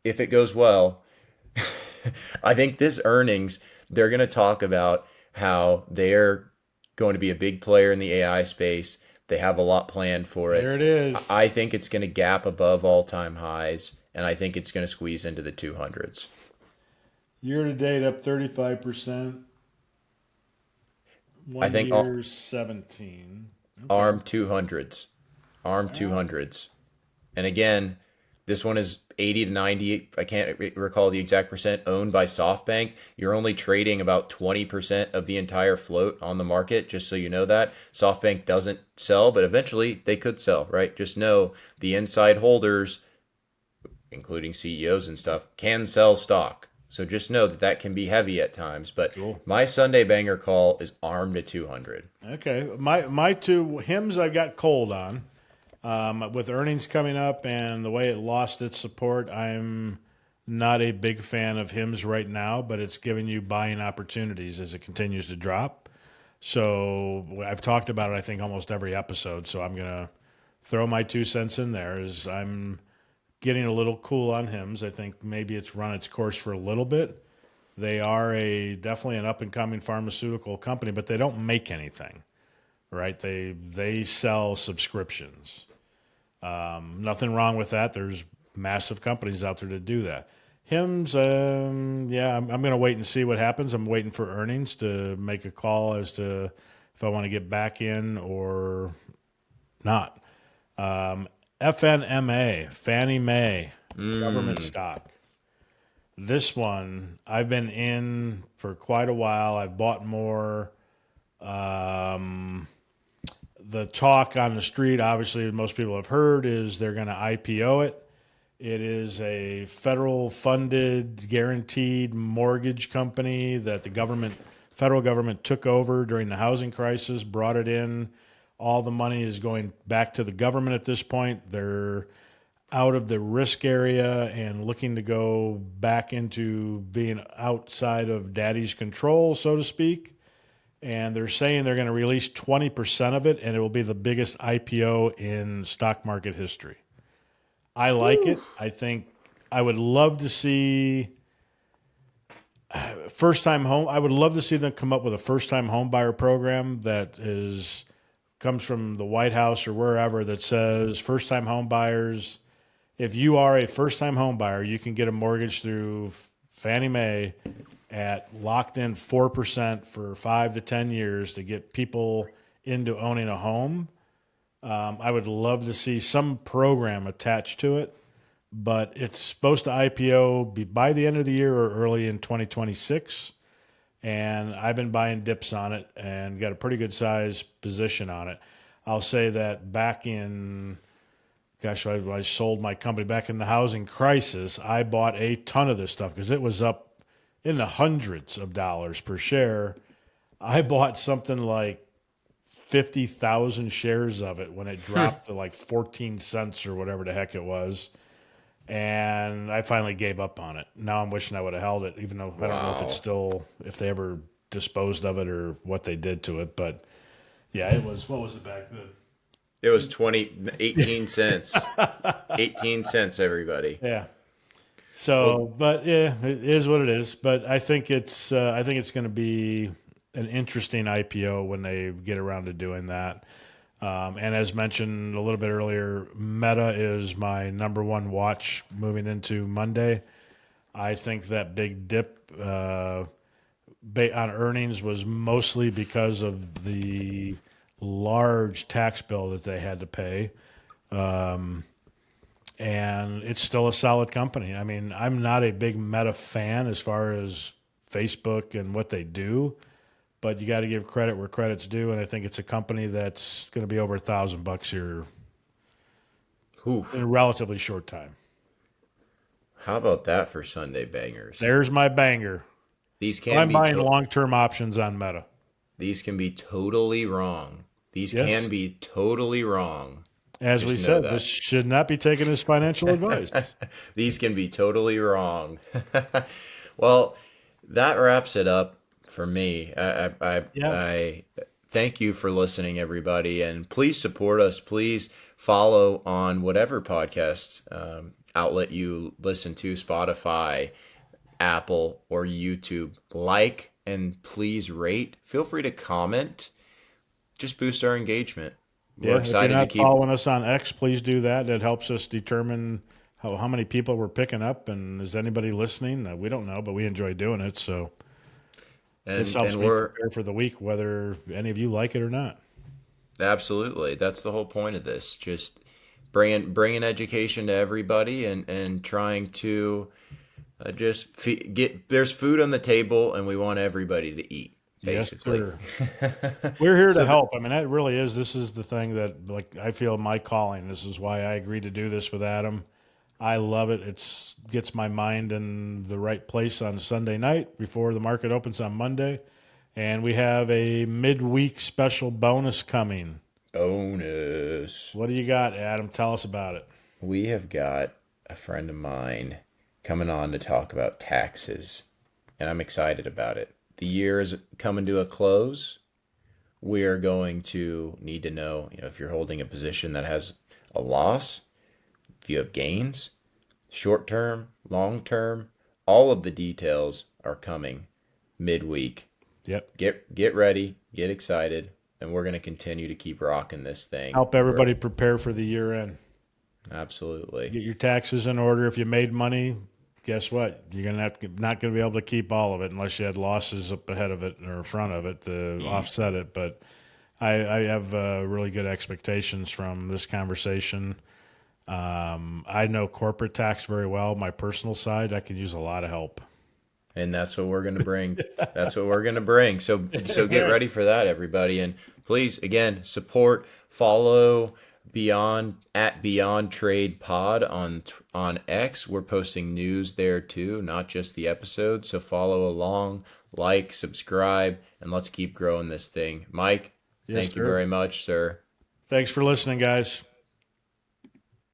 if it goes well, I think this earnings, they're going to talk about how they're going to be a big player in the AI space. They have a lot planned for it. There it is. I think it's going to gap above all-time highs, and I think it's going to squeeze into the 200s. Year to date up 35%. I think 17. Okay. ARM 200s. ARM 200s. And again, this one is 80 to 90. I can't recall the exact percent owned by SoftBank. You're only trading about 20% of the entire float on the market, just so you know that. SoftBank doesn't sell, but eventually they could sell, right? Just know the inside holders, including CEOs and stuff, can sell stock. So just know that can be heavy at times. But cool. My Sunday banger call is ARM to 200. Okay. My two HIMs I got cold on. With earnings coming up and the way it lost its support, I'm not a big fan of HIMs right now, but it's giving you buying opportunities as it continues to drop. So I've talked about it, I think, almost every episode. So I'm going to throw my 2 cents in there as I'm getting a little cool on HIMs. I think maybe it's run its course for a little bit. They are definitely an up-and-coming pharmaceutical company, but they don't make anything, right? They sell subscriptions. Nothing wrong with that. There's massive companies out there to do that. HIMs, I'm going to wait and see what happens. I'm waiting for earnings to make a call as to if I want to get back in or not. FNMA, Fannie Mae, government stock. This one, I've been in for quite a while. I've bought more. The talk on the street, obviously, most people have heard, is they're going to IPO it. It is a federal-funded, guaranteed mortgage company that the federal government took over during the housing crisis, brought it in. All the money is going back to the government at this point. They're out of the risk area and looking to go back into being outside of daddy's control, so to speak. And they're saying they're going to release 20% of it, and it will be the biggest IPO in stock market history. I like it. I think I would love to see first-time home. I would love to see them come up with a first-time home buyer program that is comes from the White House or wherever that says first-time home buyers, if you are a first-time home buyer, you can get a mortgage through Fannie Mae at locked in 4% for 5 to 10 years to get people into owning a home. I would love to see some program attached to it, but it's supposed to IPO by the end of the year or early in 2026. And I've been buying dips on it and got a pretty good size position on it. I'll say that back in, when I sold my company back in the housing crisis, I bought a ton of this stuff because it was up in the hundreds of dollars per share. I bought something like 50,000 shares of it when it dropped to like 14 cents or whatever the heck it was. And I finally gave up on it. Now I'm wishing I would have held it, even though I don't know if it's still, if they ever disposed of it or what they did to it. But yeah, it was, what was it back then? It was 18 cents. 18 cents, everybody. Yeah. So, but yeah, it is what it is. But I think it's going to be an interesting IPO when they get around to doing that. And as mentioned a little bit earlier, Meta is my number one watch moving into Monday. I think that big dip on earnings was mostly because of the large tax bill that they had to pay. And it's still a solid company. I mean, I'm not a big Meta fan as far as Facebook and what they do, but you got to give credit where credit's due, and I think it's a company that's going to be over $1,000 here in a relatively short time. How about that for Sunday bangers? There's my banger. These can I'm be buying long-term options on Meta. These can be totally wrong. These can be totally wrong. As we said, this should not be taken as financial advice. These can be totally wrong. Well, that wraps it up for me. I thank you for listening, everybody, and please support us. Please follow on whatever podcast outlet you listen to, Spotify, Apple, or YouTube. Like and please rate. Feel free to comment. Just boost our engagement. We're excited if you're not following us on X, please do that. That helps us determine how many people we're picking up, and is anybody listening? We don't know, but we enjoy doing it. So this helps me prepare for the week, whether any of you like it or not. Absolutely. That's the whole point of this. Just bringing education to everybody and trying to just there's food on the table, and we want everybody to eat. Basically. Yes, sir. We're here to help. I mean, that really is. This is the thing that, like, I feel my calling. This is why I agreed to do this with Adam. I love it. It gets my mind in the right place on Sunday night before the market opens on Monday. And we have a midweek special bonus coming. Bonus. What do you got, Adam? Tell us about it. We have got a friend of mine coming on to talk about taxes, and I'm excited about it. The year is coming to a close. We are going to need to know, if you're holding a position that has a loss, if you have gains, short term, long term, all of the details are coming midweek. Yep. Get ready, get excited, and we're going to continue to keep rocking this thing. Help everybody prepare for the year end. Absolutely. Get your taxes in order. If you made money, guess what? You're not going to be able to keep all of it unless you had losses up ahead of it or in front of it to offset it. But I have really good expectations from this conversation. I know corporate tax very well. My personal side, I could use a lot of help. And that's what we're going to bring. That's what we're going to bring. So get ready for that, everybody. And please, again, support, follow Beyond Trade Pod on X. We're posting news there too, not just the episodes. So follow along, like, subscribe, and let's keep growing this thing. Mike, thank you very much, sir. Thanks for listening, guys.